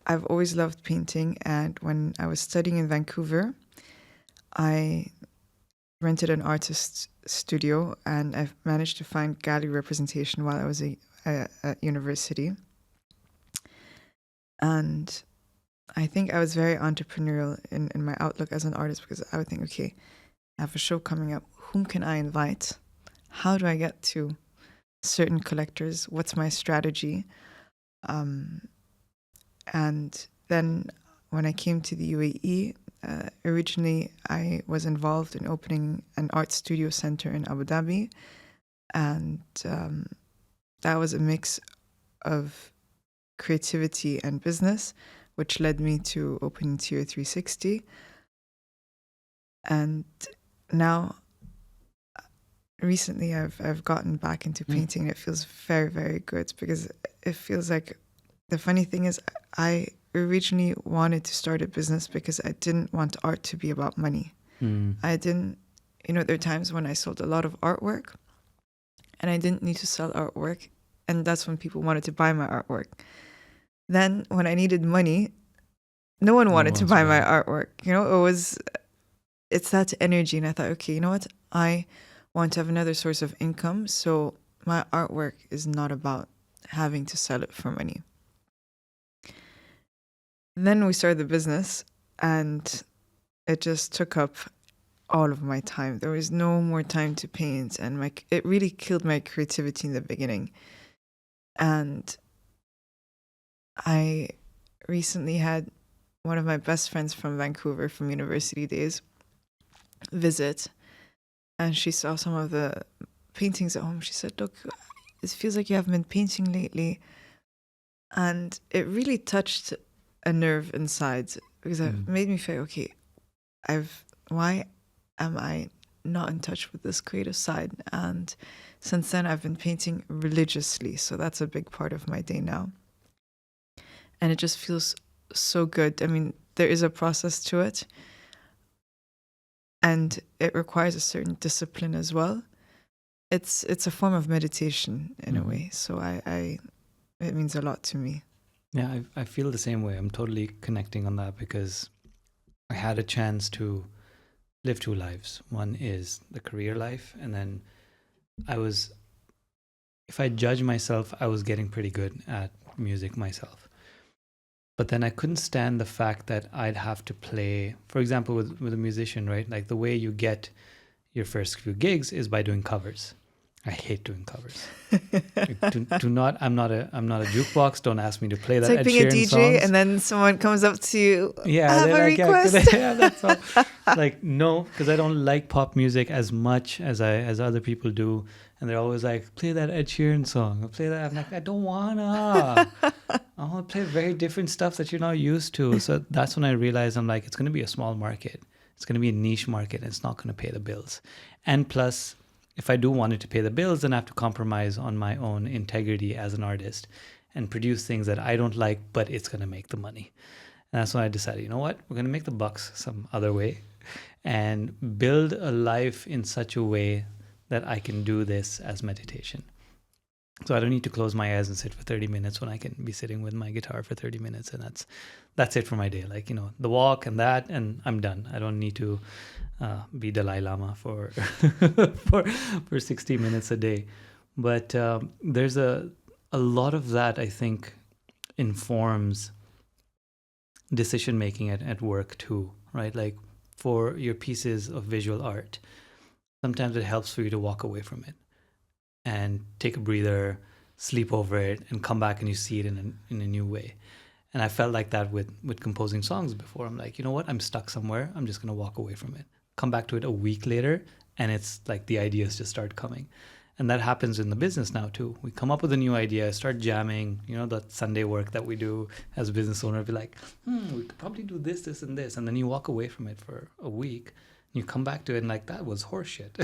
A: I've always loved painting, and when I was studying in Vancouver, I rented an artist studio, and I've managed to find gallery representation while I was at university. And I think I was very entrepreneurial in my outlook as an artist, because I would think, okay, I have a show coming up. Whom can I invite? How do I get to certain collectors? What's my strategy? And then when I came to the UAE, originally I was involved in opening an art studio center in Abu Dhabi. And that was a mix of creativity and business, which led me to opening Tier 360. And now, recently, I've gotten back into painting, and it feels very, very good, because it feels like, the funny thing is, I originally wanted to start a business because I didn't want art to be about money. I didn't, there are times when I sold a lot of artwork, and I didn't need to sell artwork, and that's when people wanted to buy my artwork. Then when I needed money, no one wanted to buy my artwork. It's that energy. And I thought, okay, you know what? I want to have another source of income. So my artwork is not about having to sell it for money. Then we started the business, and it just took up all of my time. There was no more time to paint, and it really killed my creativity in the beginning. And I recently had one of my best friends from Vancouver from university days visit, and she saw some of the paintings at home. She said, look, it feels like you haven't been painting lately. And it really touched a nerve inside, because it made me feel, okay, why am I not in touch with this creative side? And since then, I've been painting religiously. So that's a big part of my day now. And it just feels so good. I mean, there is a process to it, and it requires a certain discipline as well. It's a form of meditation in a way. So it means a lot to me.
B: Yeah, I feel the same way. I'm totally connecting on that, because I had a chance to live two lives. One is the career life, and then if I judge myself, I was getting pretty good at music myself. But then I couldn't stand the fact that I'd have to play, for example, with a musician, right? Like the way you get your first few gigs is by doing covers. I hate doing covers. do not. I'm not a jukebox. Don't ask me to play
A: It's
B: that.
A: like
B: Ed
A: being a
B: Sheeran
A: DJ
B: songs.
A: and then someone comes up to you.
B: Yeah,
A: I have a
B: like,
A: request.
B: Yeah, that's all. Like, no, because I don't like pop music as much as other people do, and they're always like, play that Ed Sheeran song. Play that. I'm like, I don't wanna. I want to play very different stuff that you're not used to. So that's when I realized I'm like, it's going to be a small market. It's going to be a niche market. And it's not going to pay the bills. And plus, if I do want it to pay the bills, then I have to compromise on my own integrity as an artist and produce things that I don't like, but it's going to make the money. And that's when I decided, you know what? We're going to make the bucks some other way and build a life in such a way that I can do this as meditation. So I don't need to close my eyes and sit for 30 minutes when I can be sitting with my guitar for 30 minutes. And that's it for my day. Like, the walk and that, and I'm done. I don't need to be Dalai Lama for for 60 minutes a day. But there's a lot of that, I think, informs decision making at work too, right? Like for your pieces of visual art, sometimes it helps for you to walk away from it and take a breather, sleep over it, and come back and you see it in a new way. And I felt like that with composing songs before. I'm like, you know what? I'm stuck somewhere. I'm just going to walk away from it. Come back to it a week later, and it's like the ideas just start coming. And that happens in the business now too. We come up with a new idea, start jamming, that Sunday work that we do as a business owner, be like, we could probably do this, this, and this. And then you walk away from it for a week. You come back to it and like, that was horseshit.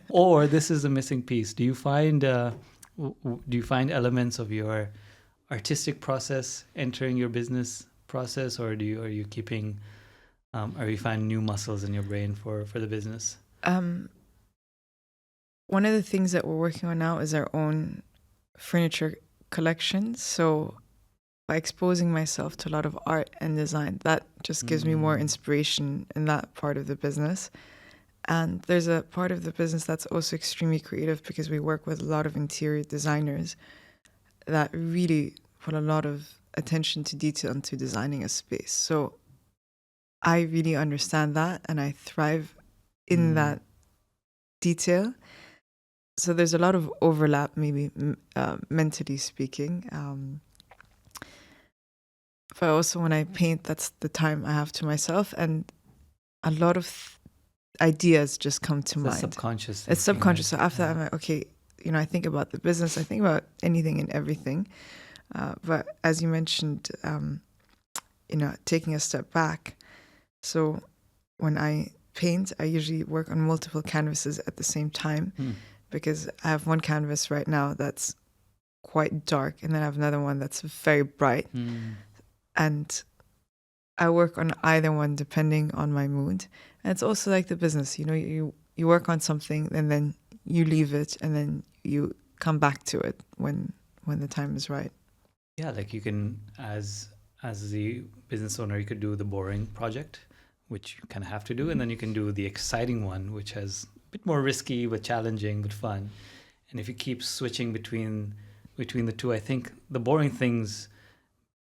B: or this is a missing piece. Do you find elements of your artistic process entering your business process, or are you keeping, or you find new muscles in your brain for the business?
A: One of the things that we're working on now is our own furniture collection. So by exposing myself to a lot of art and design, that just gives me more inspiration in that part of the business. And there's a part of the business that's also extremely creative because we work with a lot of interior designers that really put a lot of attention to detail into designing a space. So I really understand that and I thrive in that detail. So there's a lot of overlap, maybe mentally speaking. But also when I paint, that's the time I have to myself, and a lot of ideas just come to mind.
B: Subconscious.
A: It's subconscious. Right? So after that, I'm like, okay, I think about the business, I think about anything and everything. But as you mentioned, taking a step back. So when I paint, I usually work on multiple canvases at the same time because I have one canvas right now that's quite dark, and then I have another one that's very bright. And I work on either one depending on my mood. And it's also like the business, you work on something and then you leave it and then you come back to it when the time is right.
B: Yeah, like you can, as the business owner, you could do the boring project, which you kind of have to do, and then you can do the exciting one, which has a bit more risky but challenging but fun. And if you keep switching between the two, I think the boring things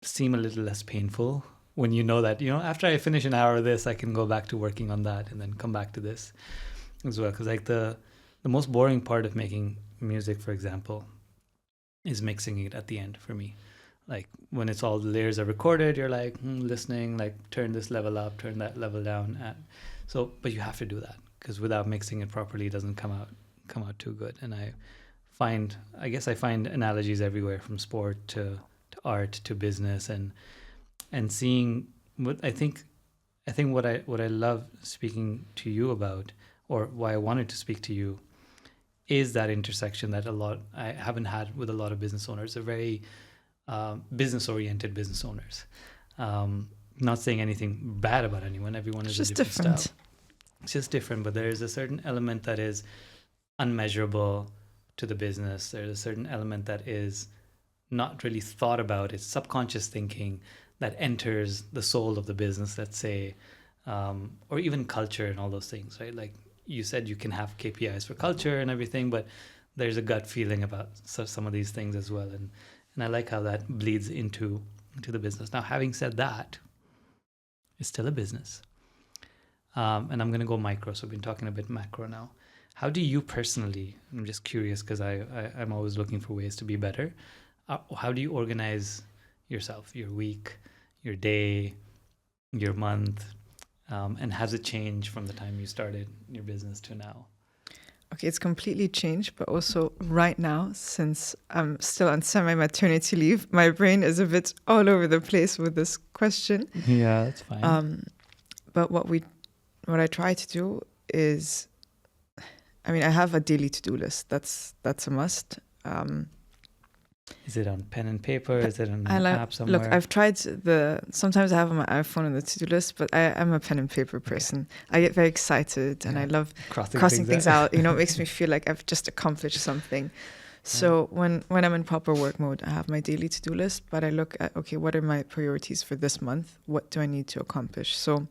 B: seem a little less painful when you know that, after I finish an hour of this, I can go back to working on that and then come back to this as well. Because like the most boring part of making music, for example, is mixing it at the end for me. Like when it's all the layers are recorded, you're like listening, like turn this level up, turn that level down. But you have to do that because without mixing it properly, it doesn't come out too good. And I find analogies everywhere from sport to art to business and seeing what I think what I love speaking to you about, or why I wanted to speak to you, is that intersection that I haven't had with a lot of business owners. They're very business-oriented business owners. Not saying anything bad about anyone. Everyone is a different style. It's just different, but there is a certain element that is unmeasurable to the business. There's a certain element that is not really thought about. It's subconscious thinking that enters the soul of the business, let's say, or even culture and all those things, right? Like you said, you can have KPIs for culture and everything, but there's a gut feeling about some of these things as well, and I like how that bleeds into the business. Now, having said that, it's still a business, and I'm going to go micro. So we've been talking a bit macro now. How do you personally? I'm just curious because I'm always looking for ways to be better. How do you organize yourself, your week, your day, your month, and has it changed from the time you started your business to now?
A: Okay, it's completely changed, but also right now, since I'm still on semi-maternity leave, my brain is a bit all over the place with this question.
B: Yeah, that's fine.
A: But what I try to do is, I mean, I have a daily to-do list. That's a must.
B: Is it on pen and paper? Is it on an app somewhere?
A: Look, I've tried sometimes I have on my iPhone on the to-do list, but I'm a pen and paper person. Okay. I get very excited and I love crossing things out. You know, it makes me feel like I've just accomplished something. So when I'm in proper work mode, I have my daily to-do list, but I look at, okay, what are my priorities for this month? What do I need to accomplish? So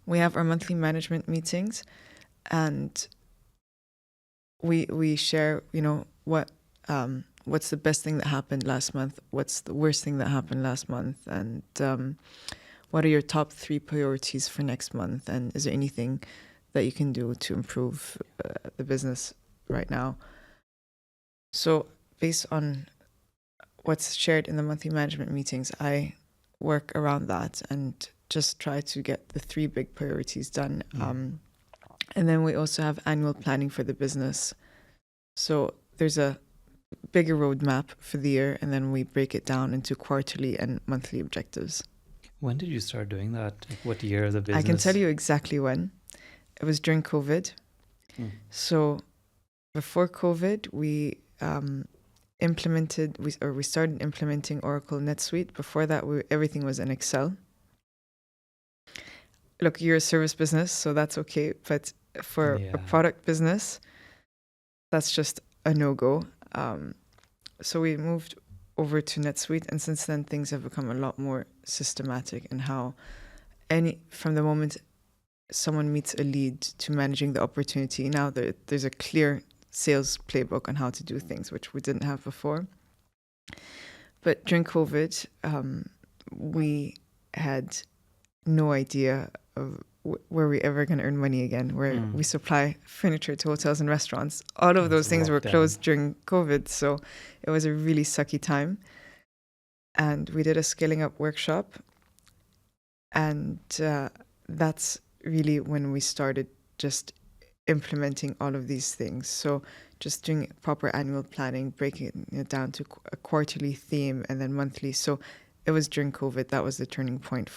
A: we have our monthly management meetings and we share, you know, what's the best thing that happened last month? What's the worst thing that happened last month? And what are your top 3 priorities for next month? And is there anything that you can do to improve the business right now? So based on what's shared in the monthly management meetings, I work around that and just try to get the 3 big priorities done. And then we also have annual planning for the business. So there's a bigger roadmap for the year, and then we break it down into quarterly and monthly objectives.
B: When did you start doing that? Like, what year of the business?
A: I can tell you exactly when. It was during COVID. So before COVID, we started implementing Oracle NetSuite. Before that, everything was in Excel. Look, you're a service business, so that's okay. But for a product business, that's just a no-go. So we moved over to NetSuite, and since then things have become a lot more systematic in how from the moment someone meets a lead to managing the opportunity, now there's a clear sales playbook on how to do things, which we didn't have before. But during COVID, we had no idea of were we ever going to earn money again, where we supply furniture to hotels and restaurants. All of those things were closed during COVID. So it was a really sucky time. And we did a scaling up workshop. And that's really when we started just implementing all of these things. So just doing proper annual planning, breaking it down to a quarterly theme and then monthly. So it was during COVID. That was the turning point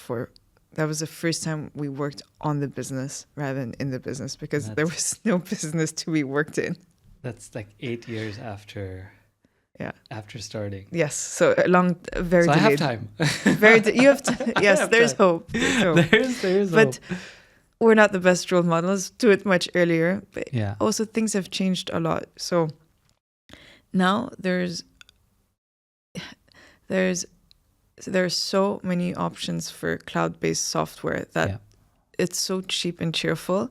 A: that was the first time we worked on the business rather than in the business, because there was no business to be worked in.
B: That's like 8 years after starting.
A: Yes, so very
B: so
A: delayed.
B: I have time.
A: You have to. Yes, there's hope.
B: There's hope.
A: But we're not the best role models. Do it much earlier. But also things have changed a lot. So now there are so many options for cloud-based software that it's so cheap and cheerful.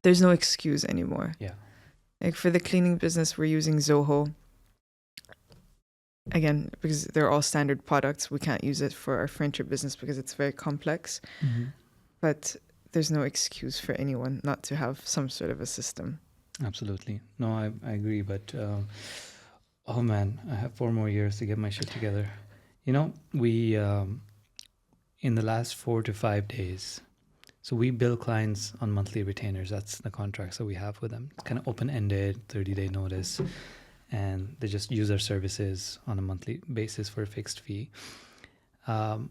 A: There's no excuse anymore.
B: Yeah.
A: Like for the cleaning business, we're using Zoho. Again, because they're all standard products, we can't use it for our furniture business because it's very complex. Mm-hmm. But there's no excuse for anyone not to have some sort of a system.
B: Absolutely. No, I agree. But, oh man, I have 4 more years to get my shit together. You know, we, in the last 4 to 5 days, so we bill clients on monthly retainers. That's the contracts that we have with them. It's kind of open-ended, 30-day notice, and they just use our services on a monthly basis for a fixed fee. About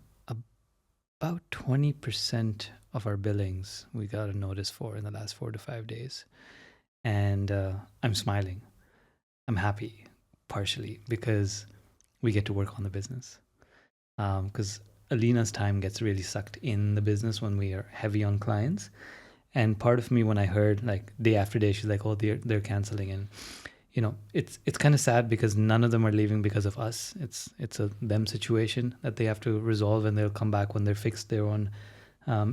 B: 20% of our billings we got a notice for in the last 4 to 5 days. And I'm smiling. I'm happy, partially, because we get to work on the business. Because Alina's time gets really sucked in the business when we are heavy on clients. And part of me, when I heard like day after day, she's like, oh, they're canceling. And, you know, it's kind of sad because none of them are leaving because of us. It's a them situation that they have to resolve, and they'll come back when they're fixed their own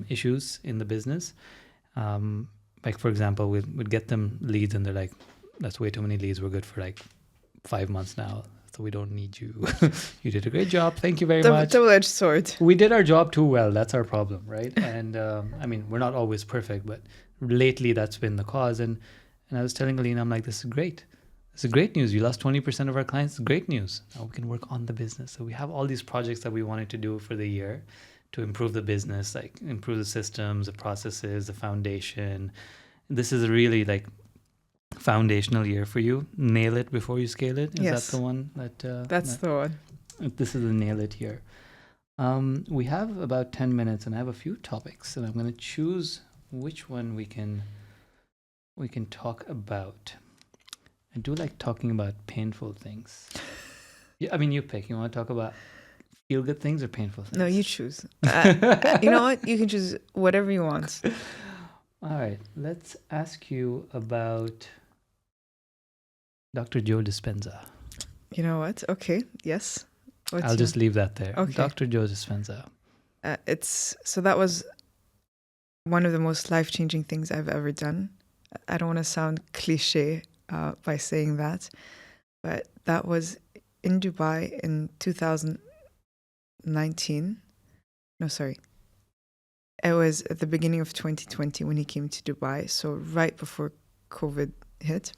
B: issues in the business. Like, for example, we'd get them leads and they're like, that's way too many leads. We're good for like 5 months now. So we don't need you. You did a great job. Thank you very much.
A: Double-edged sword.
B: We did our job too well. That's our problem, right? And I mean, we're not always perfect, but lately that's been the cause. And I was telling Alina, I'm like, this is great. This is great news. You lost 20% of our clients. It's great news. Now we can work on the business. So we have all these projects that we wanted to do for the year to improve the business, like improve the systems, the processes, the foundation. This is really like foundational year for you. Nail it before you scale it. Is that the one
A: that's the one.
B: This is the nail it here. We have about 10 minutes and I have a few topics and I'm going to choose which one we can talk about. I do like talking about painful things. Yeah, I mean, you pick. You want to talk about feel good things or painful things?
A: No, you choose. You know what? You can choose whatever you want.
B: All right. Let's ask you about Dr. Joe Dispenza.
A: You know what? Okay. Yes.
B: I'll just leave that there.
A: Okay.
B: Dr. Joe Dispenza.
A: So that was one of the most life-changing things I've ever done. I don't want to sound cliche by saying that, but that was in Dubai in 2019. No, sorry. It was at the beginning of 2020 when he came to Dubai, so right before COVID hit.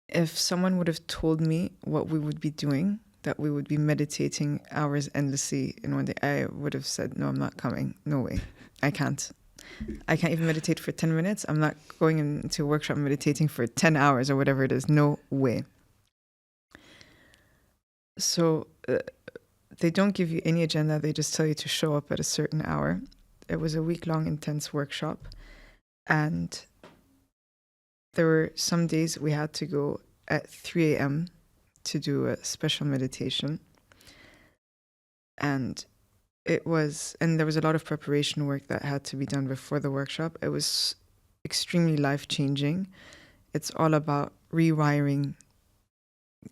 A: If someone would have told me what we would be doing, that we would be meditating hours endlessly in one day, I would have said, no, I'm not coming. No way. I can't even meditate for 10 minutes. I'm not going into a workshop meditating for 10 hours or whatever it is. No way. So they don't give you any agenda. They just tell you to show up at a certain hour. It was a week-long intense workshop. And there were some days we had to go at 3 a.m. to do a special meditation. And there was a lot of preparation work that had to be done before the workshop. It was extremely life-changing. It's all about rewiring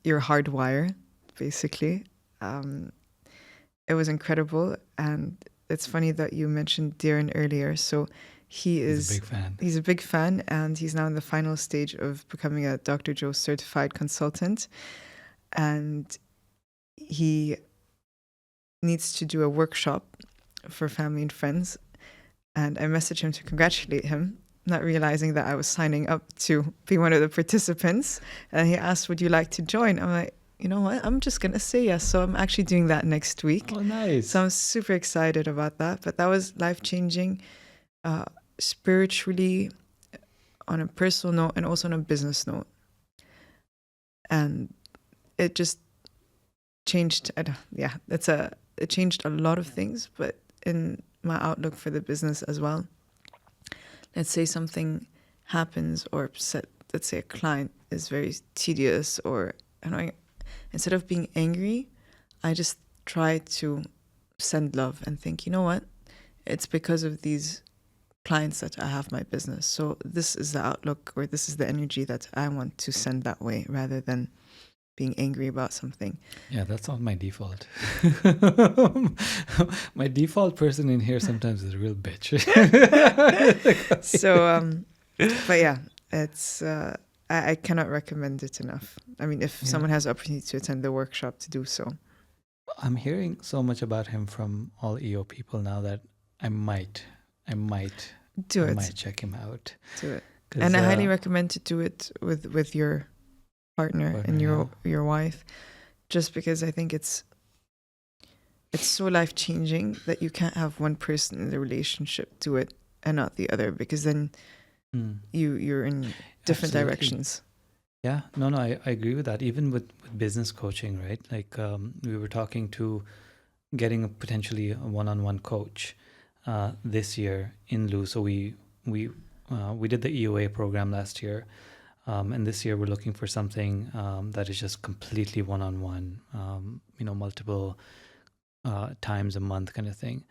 A: your hardwire, basically. It was incredible. And it's funny that you mentioned Darren earlier. So he's a big fan. He's a big fan, and he's now in the final stage of becoming a Dr. Joe certified consultant. And he needs to do a workshop for family and friends. And I messaged him to congratulate him, not realizing that I was signing up to be one of the participants. And he asked, would you like to join? I'm like, you know what? I'm just going to say yes. So I'm actually doing that next week.
B: Oh, nice.
A: So I'm super excited about that. But that was life-changing, spiritually, on a personal note, and also on a business note. And it just changed. It changed a lot of things, but in my outlook for the business as well. Let's say something happens, or let's say a client is very tedious or annoying. Instead of being angry, I just try to send love and think, you know what? It's because of these clients that I have my business. So this is the outlook, or this is the energy that I want to send that way, rather than being angry about something.
B: Yeah, that's not my default. My default person in here sometimes is a real bitch.
A: So, but yeah, it's I cannot recommend it enough. I mean, if someone has the opportunity to attend the workshop, to do so.
B: I'm hearing so much about him from all EO people now that I might check him out.
A: Do it. And I highly recommend to do it with your partner and your wife, just because I think it's so life-changing that you can't have one person in the relationship do it and not the other, because then you're in different directions.
B: Yeah, no, I agree with that. Even with business coaching, right? Like we were talking to getting potentially a one-on-one coach this year in lieu. So we did the EOA program last year. And this year we're looking for something that is just completely one-on-one, multiple times a month kind of thing.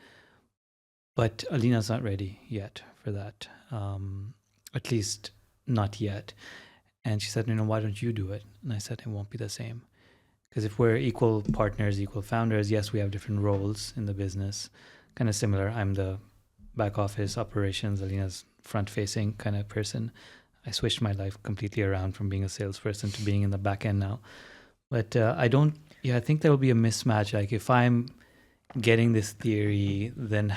B: But Alina's not ready yet for that, at least not yet. And she said, why don't you do it? And I said, it won't be the same. Because if we're equal partners, equal founders, yes, we have different roles in the business, kind of similar. I'm the back office operations, Alina's front-facing kind of person. I switched my life completely around from being a salesperson to being in the back end now. But I don't, yeah, I think there will be a mismatch. Like if I'm getting this theory, then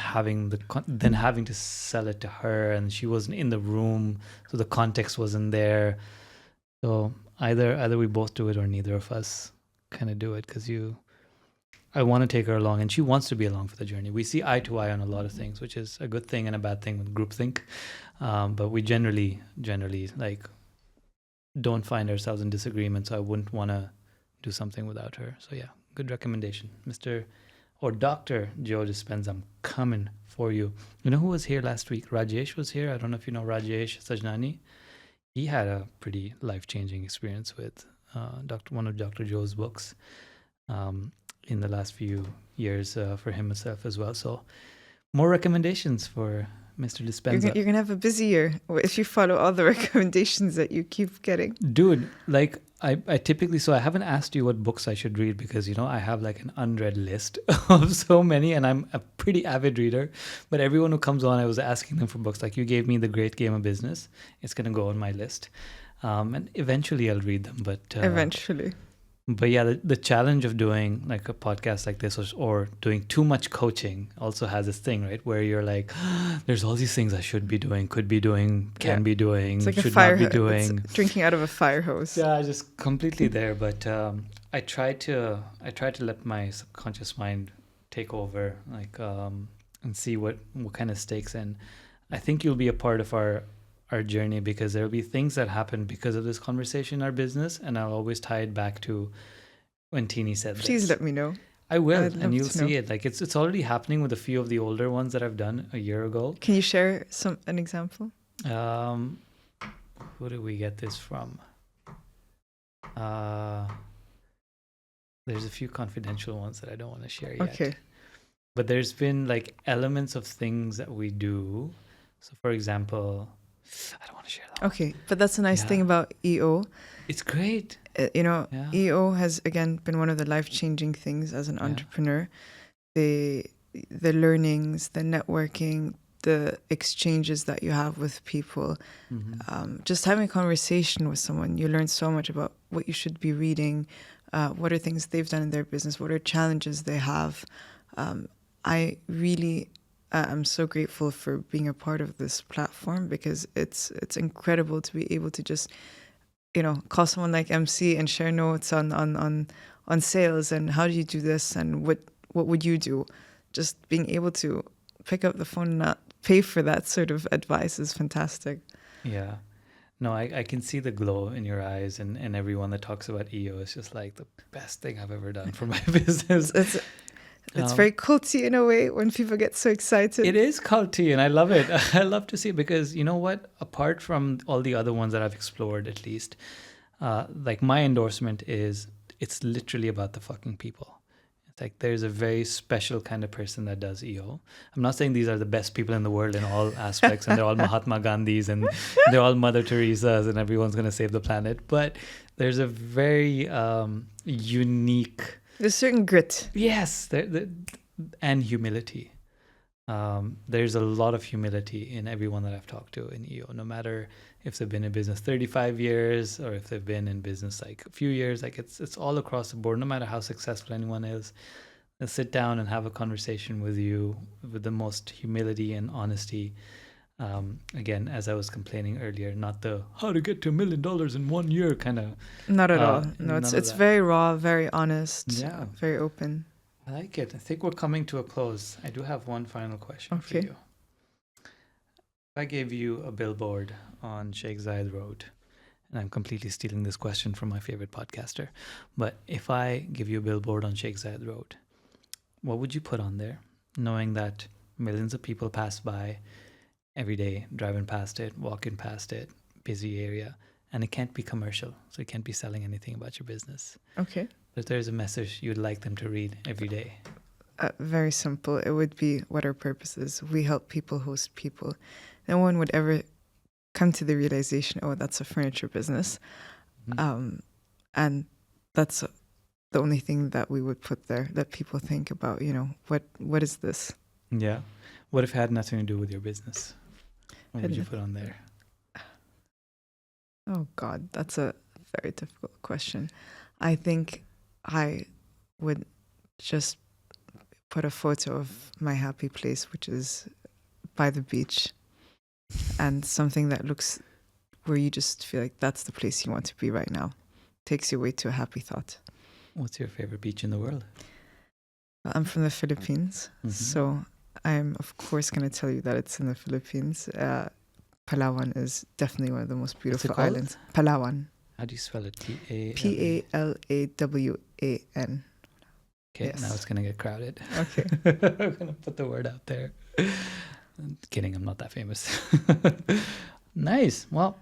B: then having to sell it to her, and she wasn't in the room, so the context wasn't there. So either we both do it or neither of us kind of do it, because I want to take her along, and she wants to be along for the journey. We see eye to eye on a lot of things, which is a good thing and a bad thing with groupthink. But we generally like don't find ourselves in disagreement. So I wouldn't want to do something without her. So yeah, good recommendation, Mr. or Dr. Joe Dispenza. I'm coming for you. You know who was here last week? Rajesh was here. I don't know if you know Rajesh Sajnani. He had a pretty life-changing experience with one of Dr. Joe's books in the last few years for himself as well. So more recommendations for Mr. Dispenza.
A: You're gonna have a busy year if you follow all the recommendations that you keep getting.
B: Dude, like I typically, so I haven't asked you what books I should read because, I have like an unread list of so many, and I'm a pretty avid reader. But everyone who comes on, I was asking them for books. Like you gave me The Great Game of Business. It's going to go on my list. And eventually I'll read them. But
A: Eventually.
B: But yeah, the challenge of doing like a podcast like this or doing too much coaching also has this thing, right? Where you're like, there's all these things I should be doing, could be doing, can be doing,
A: it's like
B: should
A: a fire
B: not be doing.
A: It's drinking out of a fire hose.
B: Yeah, just completely there. But I try to let my subconscious mind take over, like, and see what kind of stakes. And I think you'll be a part of our journey, because there'll be things that happen because of this conversation in our business, and I'll always tie it back to when Tini said this.
A: Please let me know.
B: I will, and you'll see it. Like it's already happening with a few of the older ones that I've done a year ago.
A: Can you share an example?
B: Who did we get this from? There's a few confidential ones that I don't want to share yet.
A: Okay.
B: But there's been like elements of things that we do. So for example, I don't want to share that.
A: Okay, but that's a nice thing about EO.
B: It's great.
A: EO has again been one of the life-changing things as an entrepreneur. The learnings, the networking, the exchanges that you have with people, just having a conversation with someone, you learn so much about what you should be reading, what are things they've done in their business, what are challenges they have. I really I'm so grateful for being a part of this platform, because it's incredible to be able to just, call someone like MC and share notes on sales and how do you do this and what would you do. Just being able to pick up the phone and not pay for that sort of advice is fantastic.
B: Yeah. No, I can see the glow in your eyes, and everyone that talks about EO is just like the best thing I've ever done for my business.
A: It's very culty in a way when people get so excited.
B: It is culty, and I love it. I love to see it, because you know what? Apart from all the other ones that I've explored, at least, like my endorsement is, it's literally about the fucking people. It's like there's a very special kind of person that does EO. I'm not saying these are the best people in the world in all aspects, and they're all Mahatma Gandhis, and they're all Mother Teresas, and everyone's going to save the planet. But there's a very unique...
A: There's certain grit.
B: Yes, and humility. There's a lot of humility in everyone that I've talked to in EO, no matter if they've been in business 35 years or if they've been in business like a few years. Like it's all across the board, no matter how successful anyone is. They'll sit down and have a conversation with you with the most humility and honesty. Again, as I was complaining earlier, not the how to get to $1 million in 1 year kind of.
A: Not at all. No, it's very raw, very honest, very open.
B: I like it. I think we're coming to a close. I do have one final question for you. If I gave you a billboard on Sheikh Zayed Road, and I'm completely stealing this question from my favorite podcaster, but if I give you a billboard on Sheikh Zayed Road, what would you put on there, knowing that millions of people pass by every day, driving past it, walking past it, busy area, and it can't be commercial, so it can't be selling anything about your business.
A: Okay.
B: But there's a message you'd like them to read every day.
A: Very simple. It would be what our purpose is. We help people host people. No one would ever come to the realization, oh, that's a furniture business. And that's the only thing that we would put there, that people think about, what is this?
B: Yeah. What if it had nothing to do with your business? What would you put on there?
A: Oh God, that's a very difficult question. I think I would just put a photo of my happy place, which is by the beach, and something that looks where you just feel like that's the place you want to be right now. Takes you away to a happy thought.
B: What's your favorite beach in the world?
A: I'm from the Philippines, so I'm of course going to tell you that it's in the Philippines. Palawan is definitely one of the most beautiful islands. Palawan.
B: How do you spell it?
A: Palawan.
B: Okay,
A: Yes.
B: now it's going to get crowded.
A: Okay.
B: I'm going to put the word out there. I'm kidding, I'm not that famous. Nice. Well,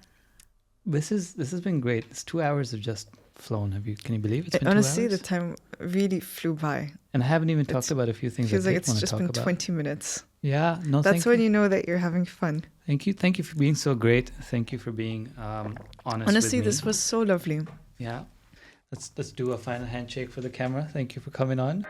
B: this has been great. It's 2 hours have just flown. Can you believe it's been 2 hours?
A: Honestly, the time really flew by.
B: And I haven't even talked about a few things.
A: Feels like it's just been 20 minutes.
B: Yeah, no,
A: that's when you know that you're having fun.
B: Thank you for being so great. Thank you for being honest.
A: Honestly,
B: with me.
A: this was so lovely.
B: Yeah, let's do a final handshake for the camera. Thank you for coming on.